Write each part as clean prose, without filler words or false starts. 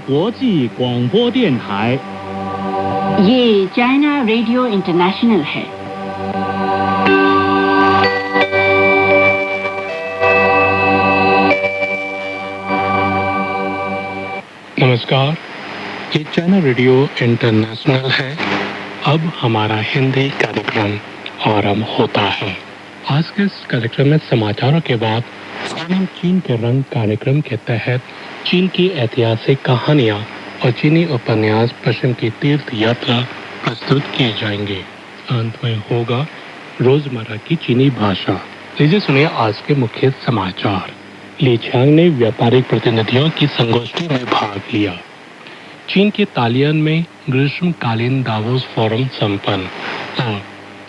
国际广播电台。ये China radio international है। नमस्कार, ये चाइना रेडियो इंटरनेशनल है। अब हमारा हिंदी कार्यक्रम आरंभ होता है। आज के इस कार्यक्रम में समाचारों के बाद चीन के रंग कार्यक्रम के तहत चीन की ऐतिहासिक कहानियाँ और चीनी उपन्यास पश्चिम की तीर्थ यात्रा प्रस्तुत किए जाएंगे। अंत में होगा रोजमर्रा की चीनी भाषा। लीजिए सुनिए आज के मुख्य समाचार। ली छियांग ने व्यापारिक प्रतिनिधियों की संगोष्ठी में भाग लिया। चीन के तालियन में ग्रीष्मकालीन दावोस फोरम संपन्न और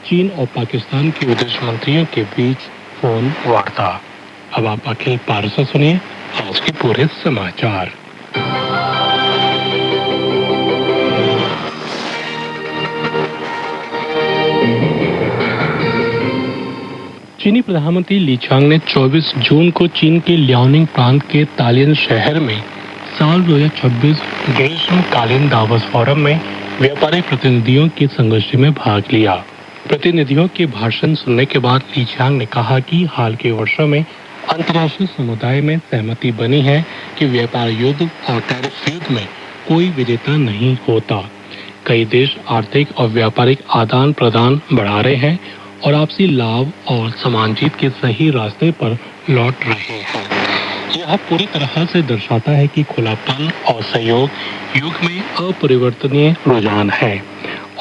चीन और पाकिस्तान के विदेश मंत्रियों के बीच फोन वार्ता। अब आप अखिल पारसा सुनिए आज के पूरे समाचार। चीनी प्रधानमंत्री ली छियांग ने 24 जून को चीन के लियाओनिंग प्रांत के तालियन शहर में साल 2026 ग्रीष्मकालीन दावोस फोरम में व्यापारिक प्रतिनिधियों की संगोष्ठी में भाग लिया। प्रतिनिधियों के भाषण सुनने के बाद ली छियांग ने कहा कि हाल के वर्षों में अंतर्राष्ट्रीय समुदाय में सहमति बनी है कि व्यापार युद्ध और टैरिफ युद्ध में कोई विजेता नहीं होता। कई देश आर्थिक और व्यापारिक आदान प्रदान बढ़ा रहे हैं और आपसी लाभ और समान जीत के सही रास्ते पर लौट रहे हैं। यह पूरी तरह से दर्शाता है कि खुलापन और सहयोग युग में अपरिवर्तनीय रुझान है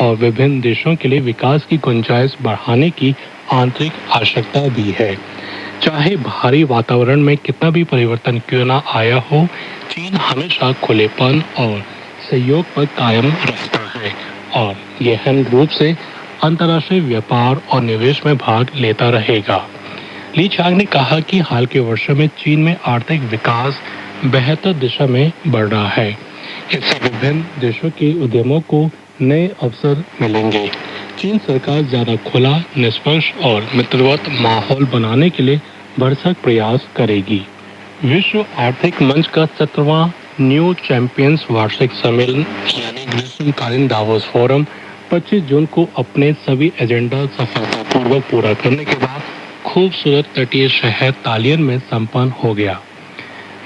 और विभिन्न देशों के लिए विकास की गुंजाइश बढ़ाने की आंतरिक आवश्यकता भी है। चाहे बाहरी वातावरण में कितना भी परिवर्तन क्यों न आया हो, चीन हमेशा खुलेपन और सहयोग पर कायम रहता है और गहन रूप से अंतर्राष्ट्रीय व्यापार और निवेश में भाग लेता रहेगा। ली छियांग ने कहा कि हाल के वर्षों में चीन में आर्थिक विकास बेहतर दिशा में बढ़ रहा है। इससे विभिन्न देशों के उद्यमों को नए अवसर मिलेंगे। चीन सरकार ज्यादा खुला, निष्पक्ष और मित्रवत माहौल बनाने के लिए भरसक प्रयास करेगी। विश्व आर्थिक मंच का 17वां न्यू चैंपियंस वार्षिक सम्मेलन यानी ग्रीष्मकालीन दावोस फोरम 25 जून को अपने सभी एजेंडा सफलतापूर्वक पूरा करने के बाद खूबसूरत तटीय शहर तालियन में संपन्न हो गया।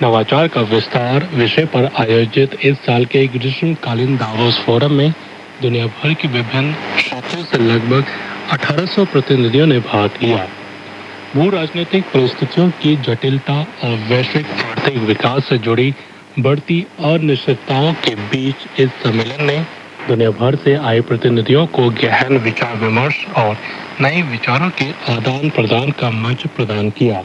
नवाचार का विस्तार विषय पर आयोजित इस साल के ग्रीष्मकालीन दावोस फोरम में दुनिया भर की विभिन्न क्षेत्रों से लगभग 1800 प्रतिनिधियों ने भाग लिया। भू राजनीतिक परिस्थितियों की जटिलता और वैश्विक आर्थिक विकास से जुड़ी बढ़ती अनिश्चितताओं के बीच इस सम्मेलन ने दुनिया भर से आए प्रतिनिधियों को गहन विचार विमर्श और नए विचारों के आदान प्रदान का मंच प्रदान किया।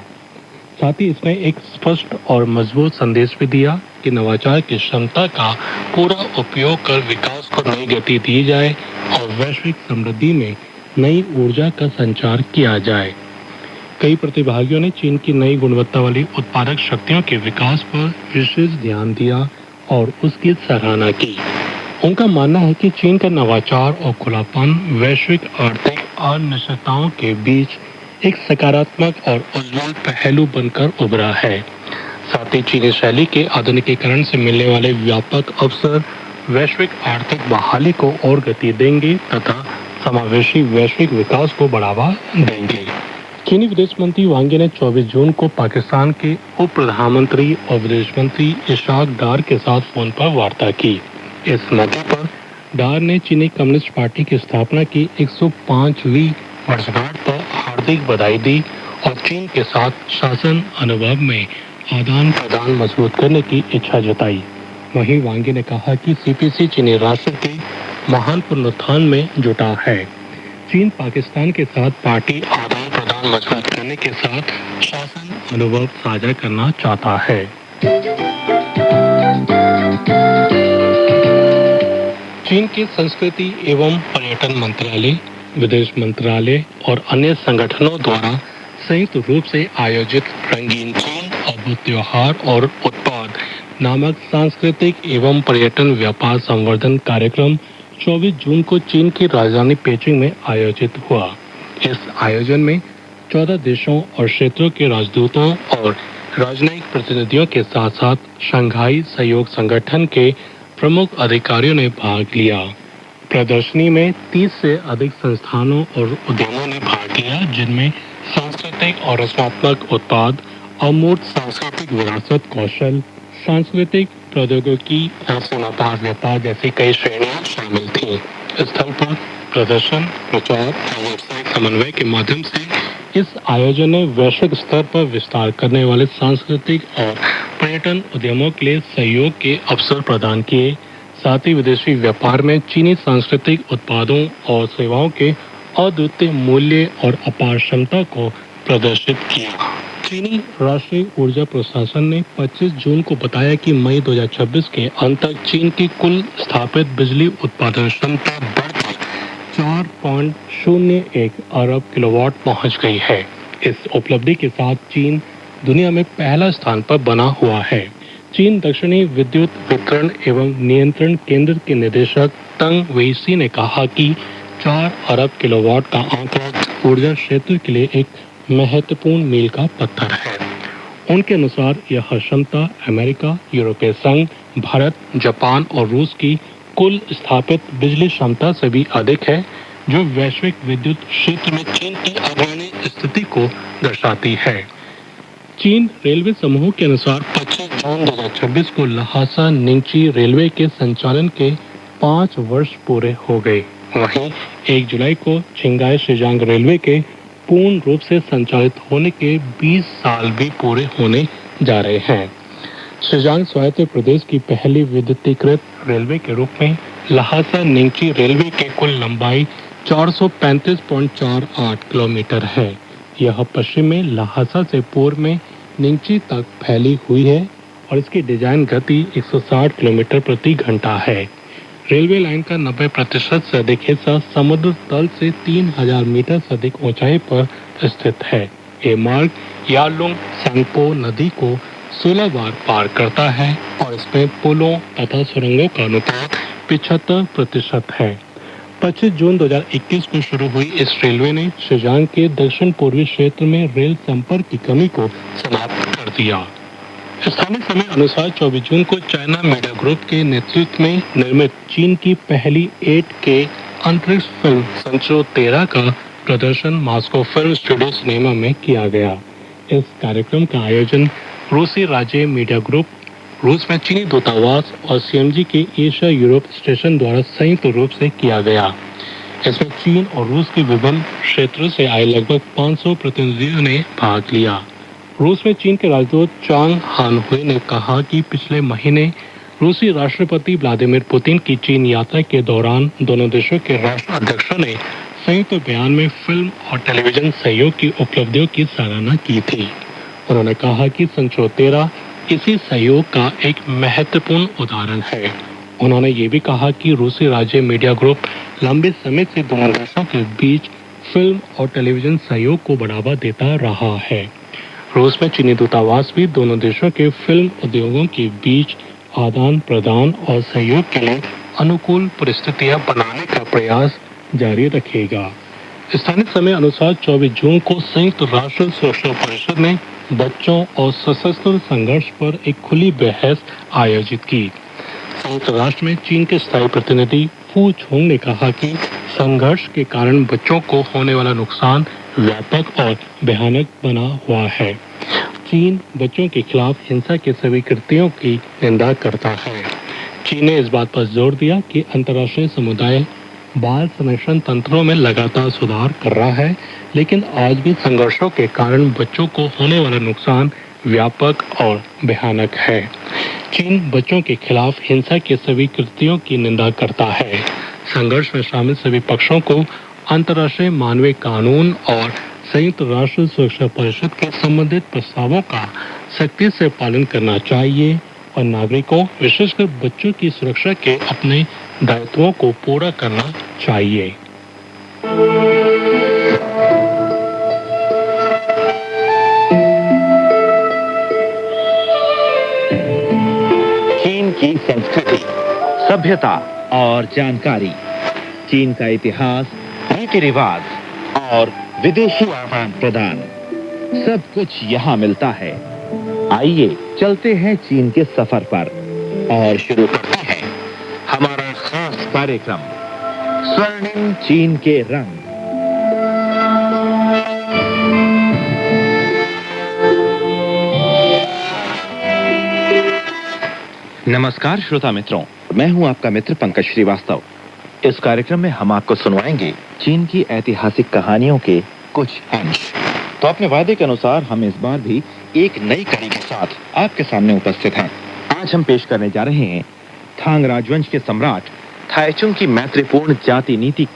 साथ ही इसने एक स्पष्ट और मजबूत संदेश भी दिया कि नवाचार की क्षमता का पूरा उपयोग कर विकास को नई गति दी जाए और वैश्विक समृद्धि में नई ऊर्जा का संचार किया जाए। कई प्रतिभागियों ने चीन की नई गुणवत्ता वाली उत्पादक शक्तियों के विकास पर विशेष ध्यान दिया और उसकी सराहना की। उनका मानना है कि चीन का नवाचार और खुलापन वैश्विक आर्थिक अनिश्चितताओं के बीच एक सकारात्मक और उज्जवल पहलू बनकर उभरा है। साथ ही चीनी शैली के आधुनिकीकरण से मिलने वाले व्यापक अवसर वैश्विक आर्थिक बहाली को और गति देंगे तथा समावेशी वैश्विक विकास को बढ़ावा देंगे। चीनी विदेश मंत्री वांग यी ने 24 जून को पाकिस्तान के उप प्रधानमंत्री और विदेश मंत्री इशाक डार के साथ फोन पर वार्ता की। इस मौके पर डार ने चीनी कम्युनिस्ट पार्टी की स्थापना की 105वीं वर्षगांठ पर हार्दिक बधाई दी और चीन के साथ शासन अनुभव में आदान प्रदान मजबूत करने की इच्छा जताई। वहीं वांग यी ने कहा कि सीपीसी चीनी राष्ट्र के महान पुनरुत्थान में जुटा है। चीन पाकिस्तान के साथ पार्टी आदान प्रदान मजबूत करने के साथ शासन अनुभव साझा करना चाहता है। चीन के संस्कृति एवं पर्यटन मंत्रालय, विदेश मंत्रालय और अन्य संगठनों द्वारा संयुक्त रूप से आयोजित रंगीन चीन अद्भुत त्योहार और उत्पाद नामक सांस्कृतिक एवं पर्यटन व्यापार संवर्धन कार्यक्रम 24 जून को चीन की राजधानी पेइचिंग में आयोजित हुआ। इस आयोजन में 14 देशों और क्षेत्रों के राजदूतों और राजनयिक प्रतिनिधियों के साथ साथ शंघाई सहयोग संगठन के प्रमुख अधिकारियों ने भाग लिया। प्रदर्शनी में 30 से अधिक संस्थानों और उद्यमों ने भाग लिया, जिनमें सांस्कृतिक और रचनात्मक उत्पाद, अमूर्त सांस्कृतिक विरासत, कौशल, सांस्कृतिक प्रौद्योगिकी और सीमापार व्यापार जैसी कई श्रेणियां शामिल थीं। स्थल पर प्रदर्शन, प्रचार और व्यावसायिक समन्वय के माध्यम से इस आयोजन ने वैश्विक स्तर पर विस्तार करने वाले सांस्कृतिक और पर्यटन उद्यमों के लिए सहयोग के अवसर प्रदान किए। साथ ही विदेशी व्यापार में चीनी सांस्कृतिक उत्पादों और सेवाओं के अद्वितीय मूल्य और अपार क्षमता को प्रदर्शित किया। चीनी राष्ट्रीय ऊर्जा प्रशासन ने 25 जून को बताया कि मई 2026 के अंत तक चीन की कुल स्थापित बिजली उत्पादन क्षमता बढ़कर 4.01 अरब किलोवाट पहुंच गई है। इस उपलब्धि के साथ चीन दुनिया में पहला स्थान पर बना हुआ है। चीन दक्षिणी विद्युत वितरण एवं नियंत्रण केंद्र के निदेशक तंग वेइसी ने कहा कि 4 अरब किलोवाट का आंकड़ा ऊर्जा क्षेत्र के लिए एक महत्वपूर्ण मील का पत्थर है। उनके अनुसार यह क्षमता अमेरिका, यूरोपीय संघ, भारत, जापान और रूस की कुल स्थापित बिजली क्षमता से भी अधिक है, जो वैश्विक विद्युत क्षेत्र में चीन की अग्रणी स्थिति को दर्शाती है। चीन रेलवे समूह के अनुसार 25 जून 2026 को लहासा निंगची रेलवे के संचालन के 5 वर्ष पूरे हो गए। वहीं 1 जुलाई को छिंगाई शीजांग रेलवे के पूर्ण रूप से संचालित होने के 20 साल भी पूरे होने जा रहे हैं। शीजांग स्वायत्त प्रदेश की पहली विद्युतीकृत रेलवे के रूप में लहासा निंगची रेलवे की कुल लंबाई 435.48 किलोमीटर है। यह पश्चिम में लहासा से पूर्व में निंगची तक फैली हुई है और इसकी डिजाइन गति 160 किलोमीटर प्रति घंटा है। रेलवे लाइन का 90% से अधिक हिस्सा समुद्र तल से 3000 मीटर से अधिक ऊंचाई पर स्थित है। ये मार्ग यालुंग सांगपो नदी को 16 बार पार करता है और इसमें पुलों तथा सुरंगों का अनुपात 75% है। 25 जून 2021 को शुरू हुई इस रेलवे ने शीजांग के दक्षिण पूर्वी क्षेत्र में रेल संपर्क की कमी को समाप्त कर दिया। स्थानीय समय अनुसार 24 जून को चाइना मीडिया ग्रुप के नेतृत्व में निर्मित चीन की पहली 8K अंतरिक्ष फिल्म संचो 13 का प्रदर्शन मॉस्को फिल्म स्टूडियो सिनेमा में किया गया। इस कार्यक्रम का आयोजन रूसी राज्य मीडिया ग्रुप, रूस में चीनी दूतावास और CMG के एशिया यूरोप स्टेशन द्वारा संयुक्त रूप से किया गया। इसमें चीन और रूस के विभिन्न क्षेत्रों से आए लगभग 500 प्रतिनिधियों ने भाग लिया। रूस में चीन के राजदूत चांग हानहुई ने कहा कि पिछले महीने रूसी राष्ट्रपति व्लादिमीर पुतिन की चीन यात्रा के दौरान दोनों देशों के राष्ट्राध्यक्षों ने संयुक्त बयान में फिल्म और टेलीविजन सहयोग की उपलब्धियों की सराहना की थी। उन्होंने कहा कि संचो 13 इसी सहयोग का एक महत्वपूर्ण उदाहरण है। उन्होंने ये भी कहा कि रूसी राज्य मीडिया ग्रुप लंबे समय से दोनों देशों के बीच फिल्म और टेलीविजन सहयोग को बढ़ावा देता रहा है। रूस में चीनी दूतावास भी दोनों देशों के फिल्म उद्योगों के बीच आदान प्रदान और सहयोग के लिए अनुकूल परिस्थितियां बनाने का प्रयास जारी रखेगा। स्थानीय समय अनुसार 24 जून को संयुक्त राष्ट्र सुरक्षा परिषद ने बच्चों और सशस्त्र संघर्ष पर एक खुली बहस आयोजित की। संयुक्त राष्ट्र में चीन के स्थायी प्रतिनिधि फू छोंग ने कहा कि संघर्ष के कारण बच्चों को होने वाला नुकसान व्यापक और भयानक बना हुआ है। चीन बच्चों के खिलाफ हिंसा के सभी कृत्यों की निंदा करता है। चीन ने इस बात पर जोर दिया कि अंतर्राष्ट्रीय समुदाय बाल संरक्षण तंत्रों में लगातार सुधार कर रहा है, लेकिन आज भी संघर्षों के कारण बच्चों को होने वाला नुकसान व्यापक और भयानक है। चीन बच्चों के खिलाफ हिंसा के सभी कृत्यों की निंदा करता है। संघर्ष में शामिल सभी पक्षों को अंतर्राष्ट्रीय मानवीय कानून और संयुक्त राष्ट्र सुरक्षा परिषद के संबंधित प्रस्तावों का सख्ती से पालन करना चाहिए और नागरिकों, विशेषकर बच्चों की सुरक्षा के अपने दायित्वों को पूरा करना चाहिए। चीन की संस्कृति, सभ्यता और जानकारी, चीन का इतिहास, रीति रिवाज और विदेशी आदान प्रदान, सब कुछ यहाँ मिलता है। आइए चलते हैं चीन के सफर पर और शुरू करते हैं हमारा खास कार्यक्रम स्वर्णिम चीन के रंग। नमस्कार श्रोता मित्रों, मैं हूं आपका मित्र पंकज श्रीवास्तव। इस कार्यक्रम में हम आपको सुनवाएंगे चीन की ऐतिहासिक कहानियों के कुछ अंश। तो अपने वादे के अनुसार हम इस बार भी एक नई कड़ी के साथ आपके सामने उपस्थित हैं। आज हम पेश करने जा रहे हैं थांग राजवंश के सम्राट थाईचुंग की मैत्रीपूर्ण जाति नीति।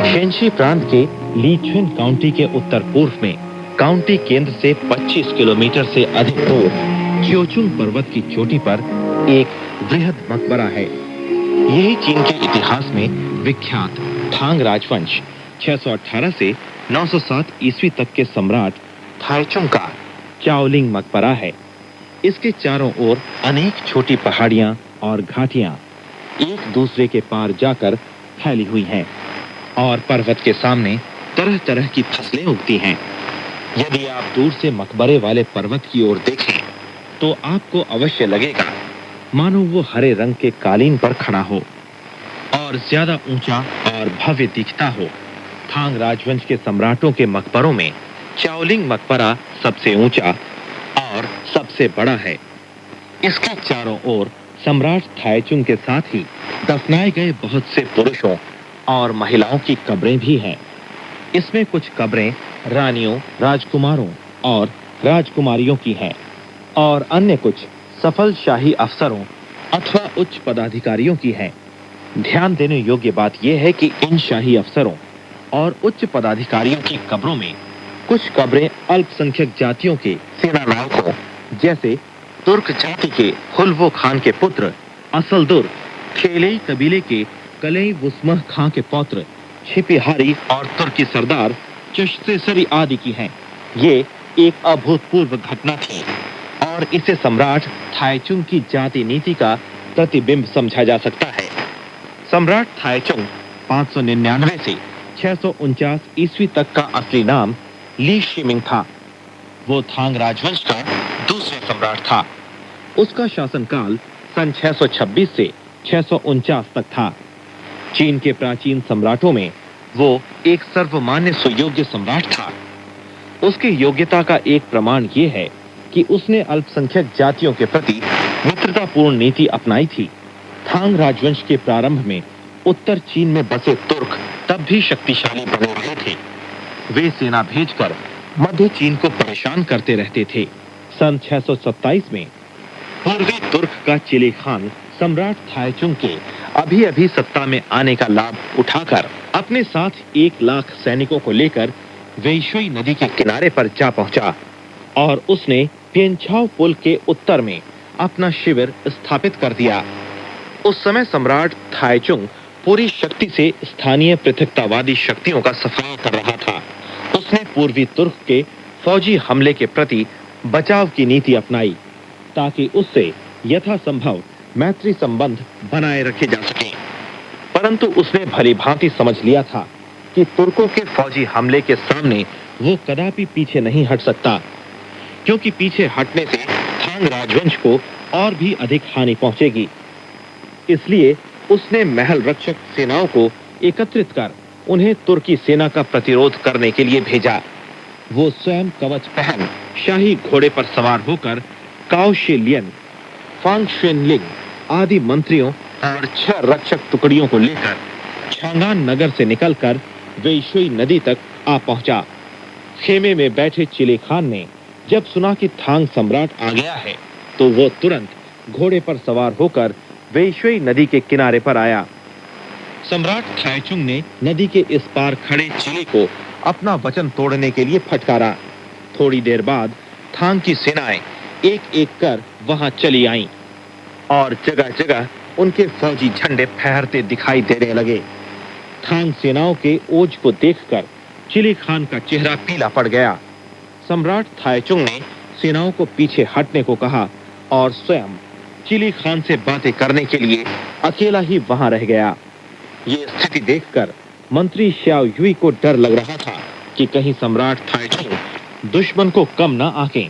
शेंशी प्रांत के लीचुन काउंटी के उत्तर पूर्व में काउंटी केंद्र से 25 किलोमीटर से अधिक दूर क्योचुंग पर्वत की चोटी पर एक बृहद मकबरा है। यही चीन के इतिहास में विख्यात थांग राजवंश 618 से 907 ईस्वी तक के सम्राट थाईचुंग का चाओलिंग मकबरा है। इसके चारों ओर अनेक छोटी पहाड़ियां और घाटियां एक दूसरे के पार जाकर फैली हुई हैं और पर्वत के सामने तरह तरह की फसलें उगती हैं। यदि आप दूर से मकबरे वाले पर्वत की ओर देखें तो आपको अवश्य लगेगा मानो वो हरे रंग के कालीन पर खड़ा हो और ज्यादा ऊंचा और भव्य दिखता हो। थांग राजवंश के सम्राटों के मकबरों में चाओलिंग मकबरा सबसे ऊंचा और सबसे बड़ा है। इसके चारों ओर सम्राट थाईचुंग के साथ ही दफनाए गए बहुत से पुरुषों और महिलाओं की कब्रें भी हैं। इसमें कुछ कब्रें रानियों, राजकुमारों और राजकुमारियों की हैं और अन्य कुछ सफल शाही अफसरों अथवा उच्च पदाधिकारियों की हैं। ध्यान देने योग्य बात यह है कि इन शाही अफसरों और उच्च पदाधिकारियों की कब्रों में कुछ कब्रें अल्पसंख्यक जातियों के सेना नायकों जैसे तुर्क जाति के हुल्वो खान के पुत्र असलदुर, खेलेई कबीले के कलई वुस्मह खां के पौत्र छिपिहारी और तुर्की सरदार चश्तेसरी आदि की हैं। ये एक अभूतपूर्व घटना थी और इसे सम्राट थाईचुंग की जाति नीति का प्रतिबिंब समझा जा सकता है। सम्राट थाईचुंग 599 से 649 ईस्वी तक का असली नाम ली शिमिंग था। वो थांग राजवंश का दूसरा सम्राट था। उसका शासनकाल सन 626 से 649 तक था। चीन के प्राचीन सम्राटों में वो एक सर्वमान्य सुयोग्य सम्राट था। उसकी योग्यता का एक प्रमाण ये है कि उसने अल्पसंख्यक जातियों के प्रति मित्रतापूर्ण नीति अपनाई थी। थांग राजवंश के प्रारंभ में उत्तर चीन में बसे तुर्क तब भी शक्तिशाली बने रहे थे। वे सेना भेजकर मध्य चीन को परेशान करते रहते थे। सन 627 में पूर्वी तुर्क का चिली खान सम्राट थाईचुंग के अभी सत्ता में आने का लाभ उठाकर अपने साथ 1 लाख सैनिकों को लेकर वेइशुई नदी के किनारे पर जा पहुंचा और उसने पियनछाओ पुल के उत्तर में अपना शिविर स्थापित कर दिया। उस समय सम्राट थाईचुंग पूरी शक्ति से स्थानीय पृथकतावादी शक्तियों का सफाया कर रहा था। उसने पूर्वी तुर्क के फौजी हमले के प्रति बचाव की नीति अपनाई ताकि उससे यथासंभव मैत्री संबंध बनाए रखे जा सके। परंतु उसने भली भांति समझ लिया था कि तुर्कों के फौजी हमले के सामने वो कदापि पीछे नहीं हट सकता, क्योंकि पीछे हटने से थांग राजवंश को और भी अधिक हानि पहुंचेगी। इसलिए उसने महल रक्षक सेनाओं को एकत्रित कर उन्हें तुर्की सेना का प्रतिरोध करने के लिए भेजा। वो स्वयं कवच पहन शाही घोड़े पर सवार होकर काओ शिलियन, फांग शेनलिंग आदि मंत्रियों और 6 रक्षक टुकड़ियों को लेकर छांगान नगर से निकलकर वेइशुई नदी तक आ पहुंचा। खेमे में बैठे चिली खान ने जब सुना कि थांग सम्राट आ गया है तो वो तुरंत घोड़े पर सवार होकर वेइशुई नदी के किनारे पर आया। सम्राट थाईचुंग ने नदी के इस पार खड़े चिली को अपना वचन तोड़ने के लिए फटकारा। थोड़ी देर बाद थांग की सेनाएं एक एक कर वहां चली आईं और जगह जगह उनके फौजी झंडे फहरते दिखाई देने लगे। थांग सेनाओं के ओज को देखकर चिली खान का चेहरा पीला पड़ गया। सम्राट थाइचुंग ने सेनाओं को पीछे हटने को कहा और स्वयं चिली खान से बातें करने के लिए अकेला ही वहां रह गया। ये स्थिति देखकर मंत्री श्याओ युई को डर लग रहा था कि कहीं सम्राट थाइचुंग दुश्मन को कम न आंकें।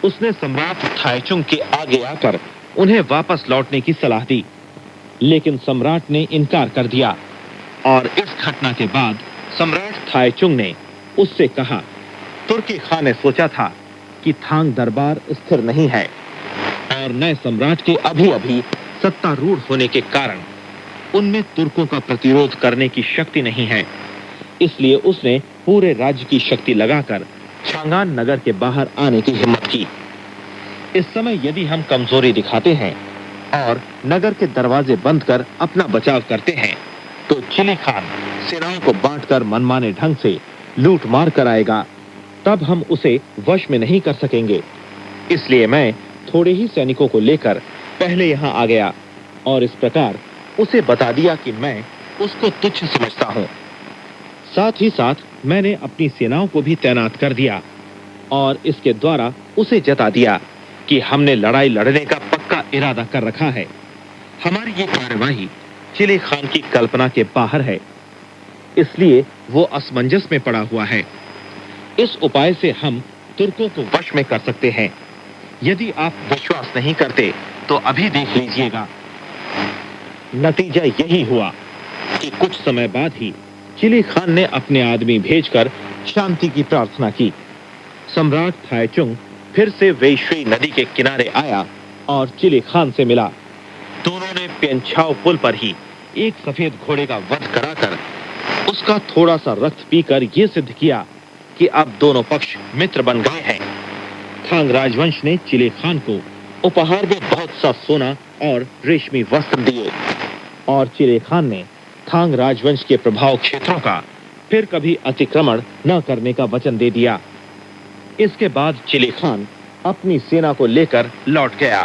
उसने सम्राट थाइचुंग के आगे आकर उन्हें वापस लौटने की सलाह दी, लेकिन सम्राट ने इनकार कर दिया और इस घटना के बाद सम्राट थाइचुंग ने उससे कहा, तुर्की खान ने सोचा था कि थांग दरबार स्थिर नहीं है और नए सम्राट के अभी-अभी सत्तारूढ़ होने के कारण उनमें तुर्कों का प्रतिरोध करने की शक्ति नहीं है। इसलिए उसने पूरे राज्य की शक्ति लगाकर चांगान नगर के बाहर आने की हिम्मत की। इस समय यदि हम कमजोरी दिखाते हैं और नगर के दरवाजे बंद कर अपना बचाव करते हैं तो चिली खान सेनाओं को बांटकर मनमाने ढंग से लूट मार कर आएगा। तब हम उसे वश में नहीं कर सकेंगे। इसलिए मैं थोड़े ही सैनिकों को लेकर पहले यहां आ गया और इस प्रकार उसे बता दिया कि मैं उसको तुच्छ समझता हूं। साथ ही साथ मैंने अपनी सेनाओं को भी तैनात कर दिया और इसके द्वारा उसे जता दिया कि हमने लड़ाई लड़ने का पक्का इरादा कर रखा है। हमारी ये कार्यवाही चिली खान की कल्पना के बाहर है, इसलिए वो असमंजस में पड़ा हुआ है। इस उपाय से हम तुर्कों को वश में कर सकते हैं। यदि आप विश्वास नहीं करते तो अभी देख लीजिएगा। नतीजा यही हुआ कि कुछ समय बाद ही चिली खान ने अपने आदमी भेजकर शांति की प्रार्थना की। सम्राट थाइचुंग फिर से वेइशुई नदी के किनारे आया और चिली खान से मिला। दोनों ने पेंछाओ पुल पर ही एक सफेद घोड़े का वध कराकर उसका थोड़ा सा रक्त पीकर यह सिद्ध किया कि अब दोनों पक्ष मित्र बन गए हैं। थांग राजवंश ने चिली खान को उपहार में बहुत सा सोना और रेशमी वस्त्र दिए और चिली खान ने थांग राजवंश के प्रभाव क्षेत्रों का फिर कभी अतिक्रमण न करने का वचन दे दिया। इसके बाद चिली खान अपनी सेना को लेकर लौट गया।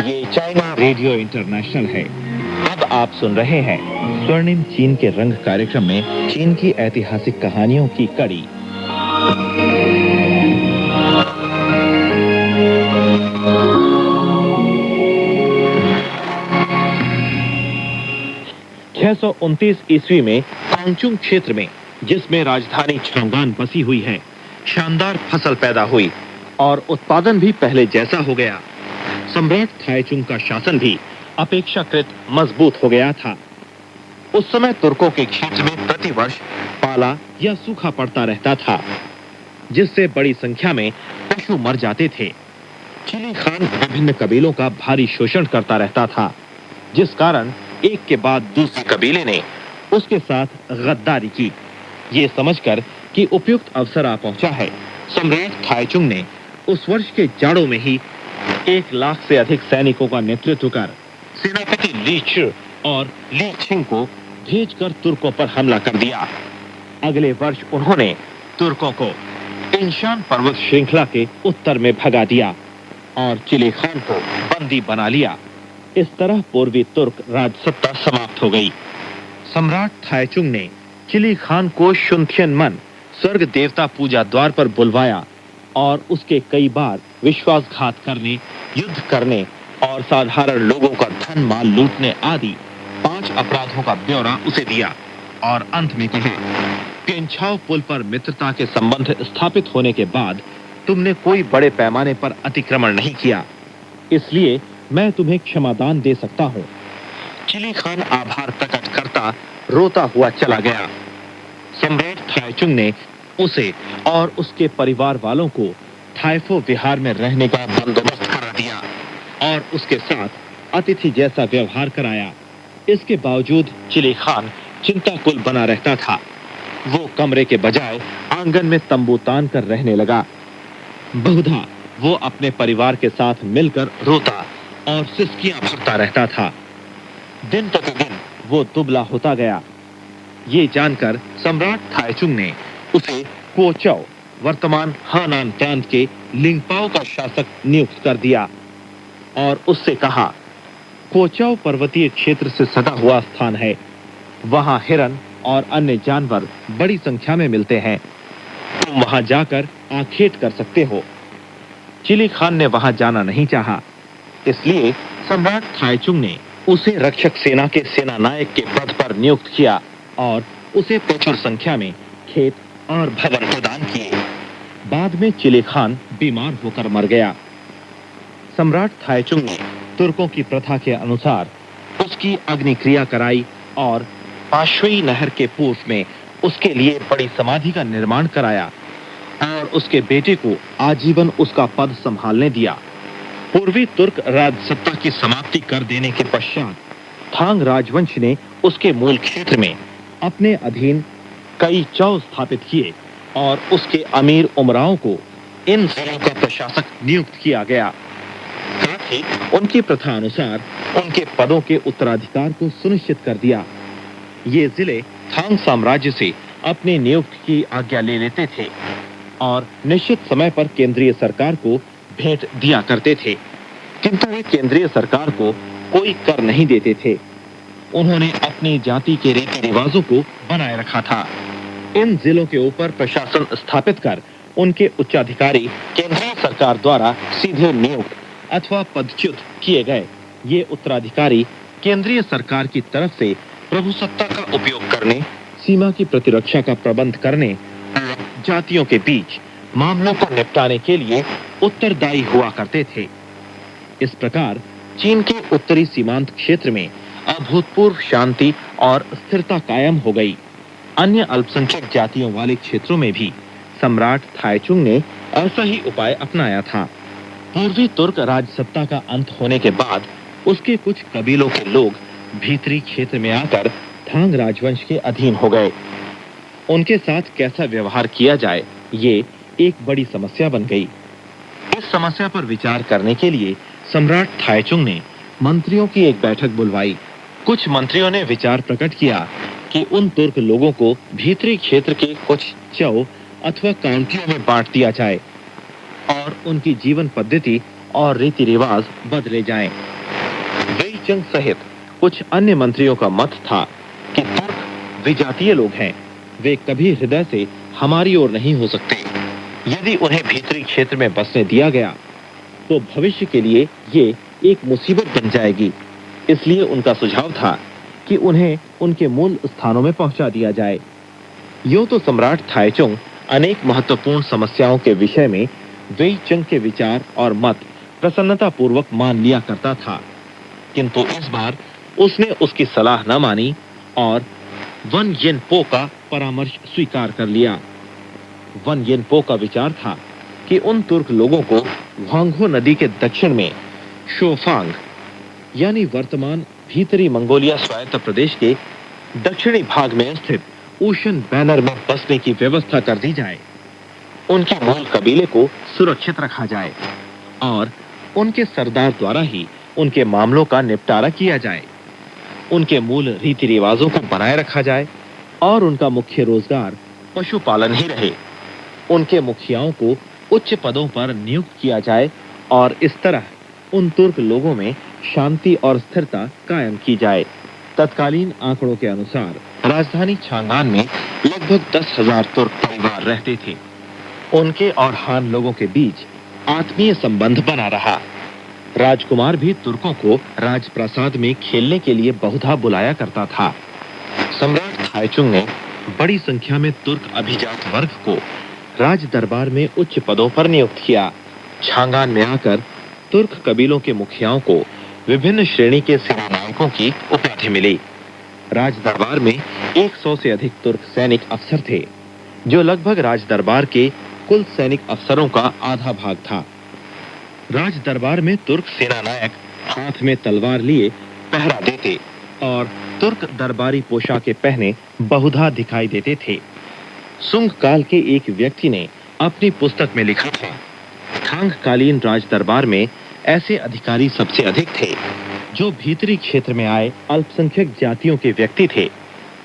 ये चाइना रेडियो इंटरनेशनल है। अब आप सुन रहे हैं स्वर्णिम चीन के रंग कार्यक्रम में चीन की ऐतिहासिक कहानियों की कड़ी। ईस्वी में कांगचुंग क्षेत्र में, जिसमें राजधानी चांगान बसी हुई है, शानदार फसल पैदा हुई और उत्पादन भी पहले जैसा हो गया। सम्राट थाइचुंग का शासन भी अपेक्षाकृत मजबूत हो गया था। उस समय तुर्कों के क्षेत्र में प्रतिवर्ष पाला या सूखा पड़ता रहता था, जिससे बड़ी संख्या में पशु मर जाते थे। चिली खान विभिन्न कबीलों का भारी शोषण करता रहता था, जिस कारण एक के बाद दूसरे कबीले ने उसके साथ गद्दारी की। ये समझकर कि उपयुक्त अवसर आ पहुंचा है, सम्राट थाइचुंग ने उस वर्ष के जाड़ों में ही 1 लाख से अधिक सैनिकों का नेतृत्व कर सेनापति ली चु और ली छिंग को भेजकर तुर्कों पर हमला कर दिया। अगले वर्ष उन्होंने तुर्कों को इंशान पर्वत श्रृंखला के उत्तर में भगा दिया और चिली खान को बंदी बना लिया। इस तरह पूर्वी तुर्क राजसत्ता समाप्त हो गई। सम्राट थाइचुंग ने चिली खान को शुनथियनमन स्वर्ग देवता पूजा द्वार पर बुलवाया और उसके कई बार विश्वासघात करने, युद्ध करने और साधारण लोगों का धन माल लूटने आदि 5 अपराधों का ब्यौरा उसे दिया और अंत में कहा, पेंछाओ पुल पर मित्रता के संबंध स्थापित होने के बाद तुमने कोई बड़े पैमाने पर अतिक्रमण नहीं किया, इसलिए मैं तुम्हें क्षमादान दे सकता हूं। चिली खान आभार प्रकट करता रोता हुआ चला गया। सम्राट थाइचुंग ने उसे और उसके परिवार वालों को थाइफो विहार में रहने का बंदोबस्त करा दिया और उसके साथ अतिथि जैसा व्यवहार कराया। इसके बावजूद चिली खान चिंताकुल बना रहता था। वो कमरे के बजाय आंगन में तंबू तान कर रहने लगा। बहुधा वो अपने परिवार के साथ मिलकर रोता और सिसकियां भरता रहता था। दिन प्रतिदिन वो दुबला होता गया। ये जानकर सम्राट थाइचुंग ने उसे कोचौ वर्तमान हानान प्रांत के लिंगपाओ का शासक नियुक्त कर दिया और उससे कहा, कोचाओ पर्वतीय क्षेत्र से सटा हुआ स्थान है, वहां हिरन और अन्य जानवर बड़ी संख्या में मिलते हैं, तुम वहां जाकर आखेट कर सकते हो। चिली खान ने वहां जाना नहीं चाहा, इसलिए सम्राट थाइचुंग ने उसे रक्षक सेना के सेना नायक के पद पर नियुक्त किया और उसे प्रचुर संख्या में खेत और भवन प्रदान किए। बाद में चिली खान बीमार होकर मर गया। सम्राट थाइचुंग ने तुर्कों की प्रथा के अनुसार उसकी अग्नि क्रिया कराई और पाशवी नहर के पूर्व में उसके लिए बड़ी समाधि का निर्माण कराया और उसके बेटे को आजीवन उसका पद संभालने दिया। पूर्वी तुर्क राजसत्ता की समाप्ति कर देने के पश्चात थांग राजवंश ने उसके मूल क्षेत्र में अपने अधीन कई चौ स्थापित किए और उसके अमीर उमराओं को इन जिलों का प्रशासक नियुक्त किया गया। साथ ही उनकी प्रथा अनुसार उनके पदों के उत्तराधिकार को सुनिश्चित कर दिया। ये जिले थांग साम्राज्य से अपने नियुक्त की आज्ञा ले लेते थे और निश्चित समय पर केंद्रीय सरकार को भेंट दिया करते थे, किंतु वे केंद्रीय सरकार को कोई कर नहीं देते थे। उन्होंने अपनी जाति के रीति रिवाजों को बनाए रखा था। इन जिलों के ऊपर प्रशासन स्थापित कर उनके उच्चाधिकारी केंद्रीय सरकार द्वारा सीधे नियुक्त अथवा पदच्युत किए गए। ये उत्तराधिकारी केंद्रीय सरकार की तरफ से प्रभुसत्ता का उपयोग करने, सीमा की प्रतिरक्षा का प्रबंध करने और जातियों के बीच मामलों को निपटाने के लिए उत्तरदायी हुआ करते थे। इस प्रकार चीन के उत्तरी सीमांत क्षेत्र में अभूतपूर्व शांति और स्थिरता कायम हो गई। अन्य अल्पसंख्यक जातियों वाले क्षेत्रों में भी सम्राट थाइचुंग ने ऐसा ही उपाय अपनाया था। पूर्वी तुर्क राजसत्ता का अंत होने के बाद उसके कुछ कबीलों के लोग भीतरी क्षेत्र में आकर थांग राजवंश के अधीन हो गए। उनके साथ कैसा व्यवहार किया जाए, ये एक बड़ी समस्या बन गई। इस समस्या पर विचार करने के लिए सम्राट थाइचुंग ने मंत्रियों की एक बैठक बुलवाई। कुछ मंत्रियों ने विचार प्रकट किया कि उन तुर्क लोगों को भीतरी क्षेत्र के कुछ चौ अथवा काउंटियों में बांट दिया जाए और उनकी जीवन पद्धति और रीति रिवाज बदले जाएं। वेईचंग सहित कुछ अन्य मंत्रियों का मत था कि तुर्क विजातीय लोग हैं, वे कभी हृदय से हमारी ओर नहीं हो सकते। यदि उन्हें भीतरी क्षेत्र में बसने दिया गया तो भविष्य के लिए ये एक मुसीबत बन जाएगी। इसलिए उनका सुझाव था कि उन्हें उनके मूल स्थानों में पहुंचा दिया जाए। यूं तो सम्राट थाइचुंग अनेक महत्वपूर्ण समस्याओं के विषय में वेईचंग के विचार और मत प्रसन्नतापूर्वक मान लिया करता था, किंतु इस बार उसने उसकी सलाह न मानी और वन येनपो का परामर्श स्वीकार कर लिया। वन येनपो का विचार था कि उन तुर्क लोगों को वांगहो नदी के दक्षिण में शोफांग यानी वर्तमान भीतरी मंगोलिया स्वायत्त प्रदेश के दक्षिणी भाग में स्थित ऊशन बैनर में बसने की व्यवस्था कर दी जाए। उनके मूल कबीले को सुरक्षित रखा जाए और उनके सरदार द्वारा ही उनके मामलों का निपटारा किया जाए। उनके मूल रीति रिवाजों को बनाए रखा जाए और उनका मुख्य रोजगार पशुपालन ही रहे। उनके मुखियाओं को उच्च पदों पर नियुक्त किया जाए और इस तरह उन तुर्क लोगों में शांति और स्थिरता कायम की जाए। तत्कालीन आंकड़ों के अनुसार राजधानी छांगान में लगभग 10,000 तुर्क परिवार रहते थे। उनके और हान लोगों के बीच आत्मीय संबंध बना रहा। राजकुमार भी तुर्कों को राजप्रासाद में खेलने के लिए बहुधा बुलाया करता था। सम्राट थाइचुंग ने बड़ी संख्या में तुर्क अभिजात वर्ग को राज दरबार में उच्च पदों पर नियुक्त किया। छांगान में आकर तुर्क कबीलों के मुखियाओं को विभिन्न श्रेणी के सेनानायकों की उपाधि मिली। राज दरबार में 100 से अधिक तुर्क सैनिक अफसर थे, जो लगभग राज दरबार के कुल सैनिक अफसरों का आधा भाग था। राज दरबार में तुर्क सेनानायक हाथ में तलवार लिए पहरा देते और तुर्क दरबारी पोशाकें पहने बहुधा दिखाई देते थे। सुंग काल के एक व्यक्ति ने अपनी पुस्तक में लिखा था, थांग कालीन राज दरबार में ऐसे अधिकारी सबसे अधिक थे जो भीतरी क्षेत्र में आए अल्पसंख्यक जातियों के व्यक्ति थे।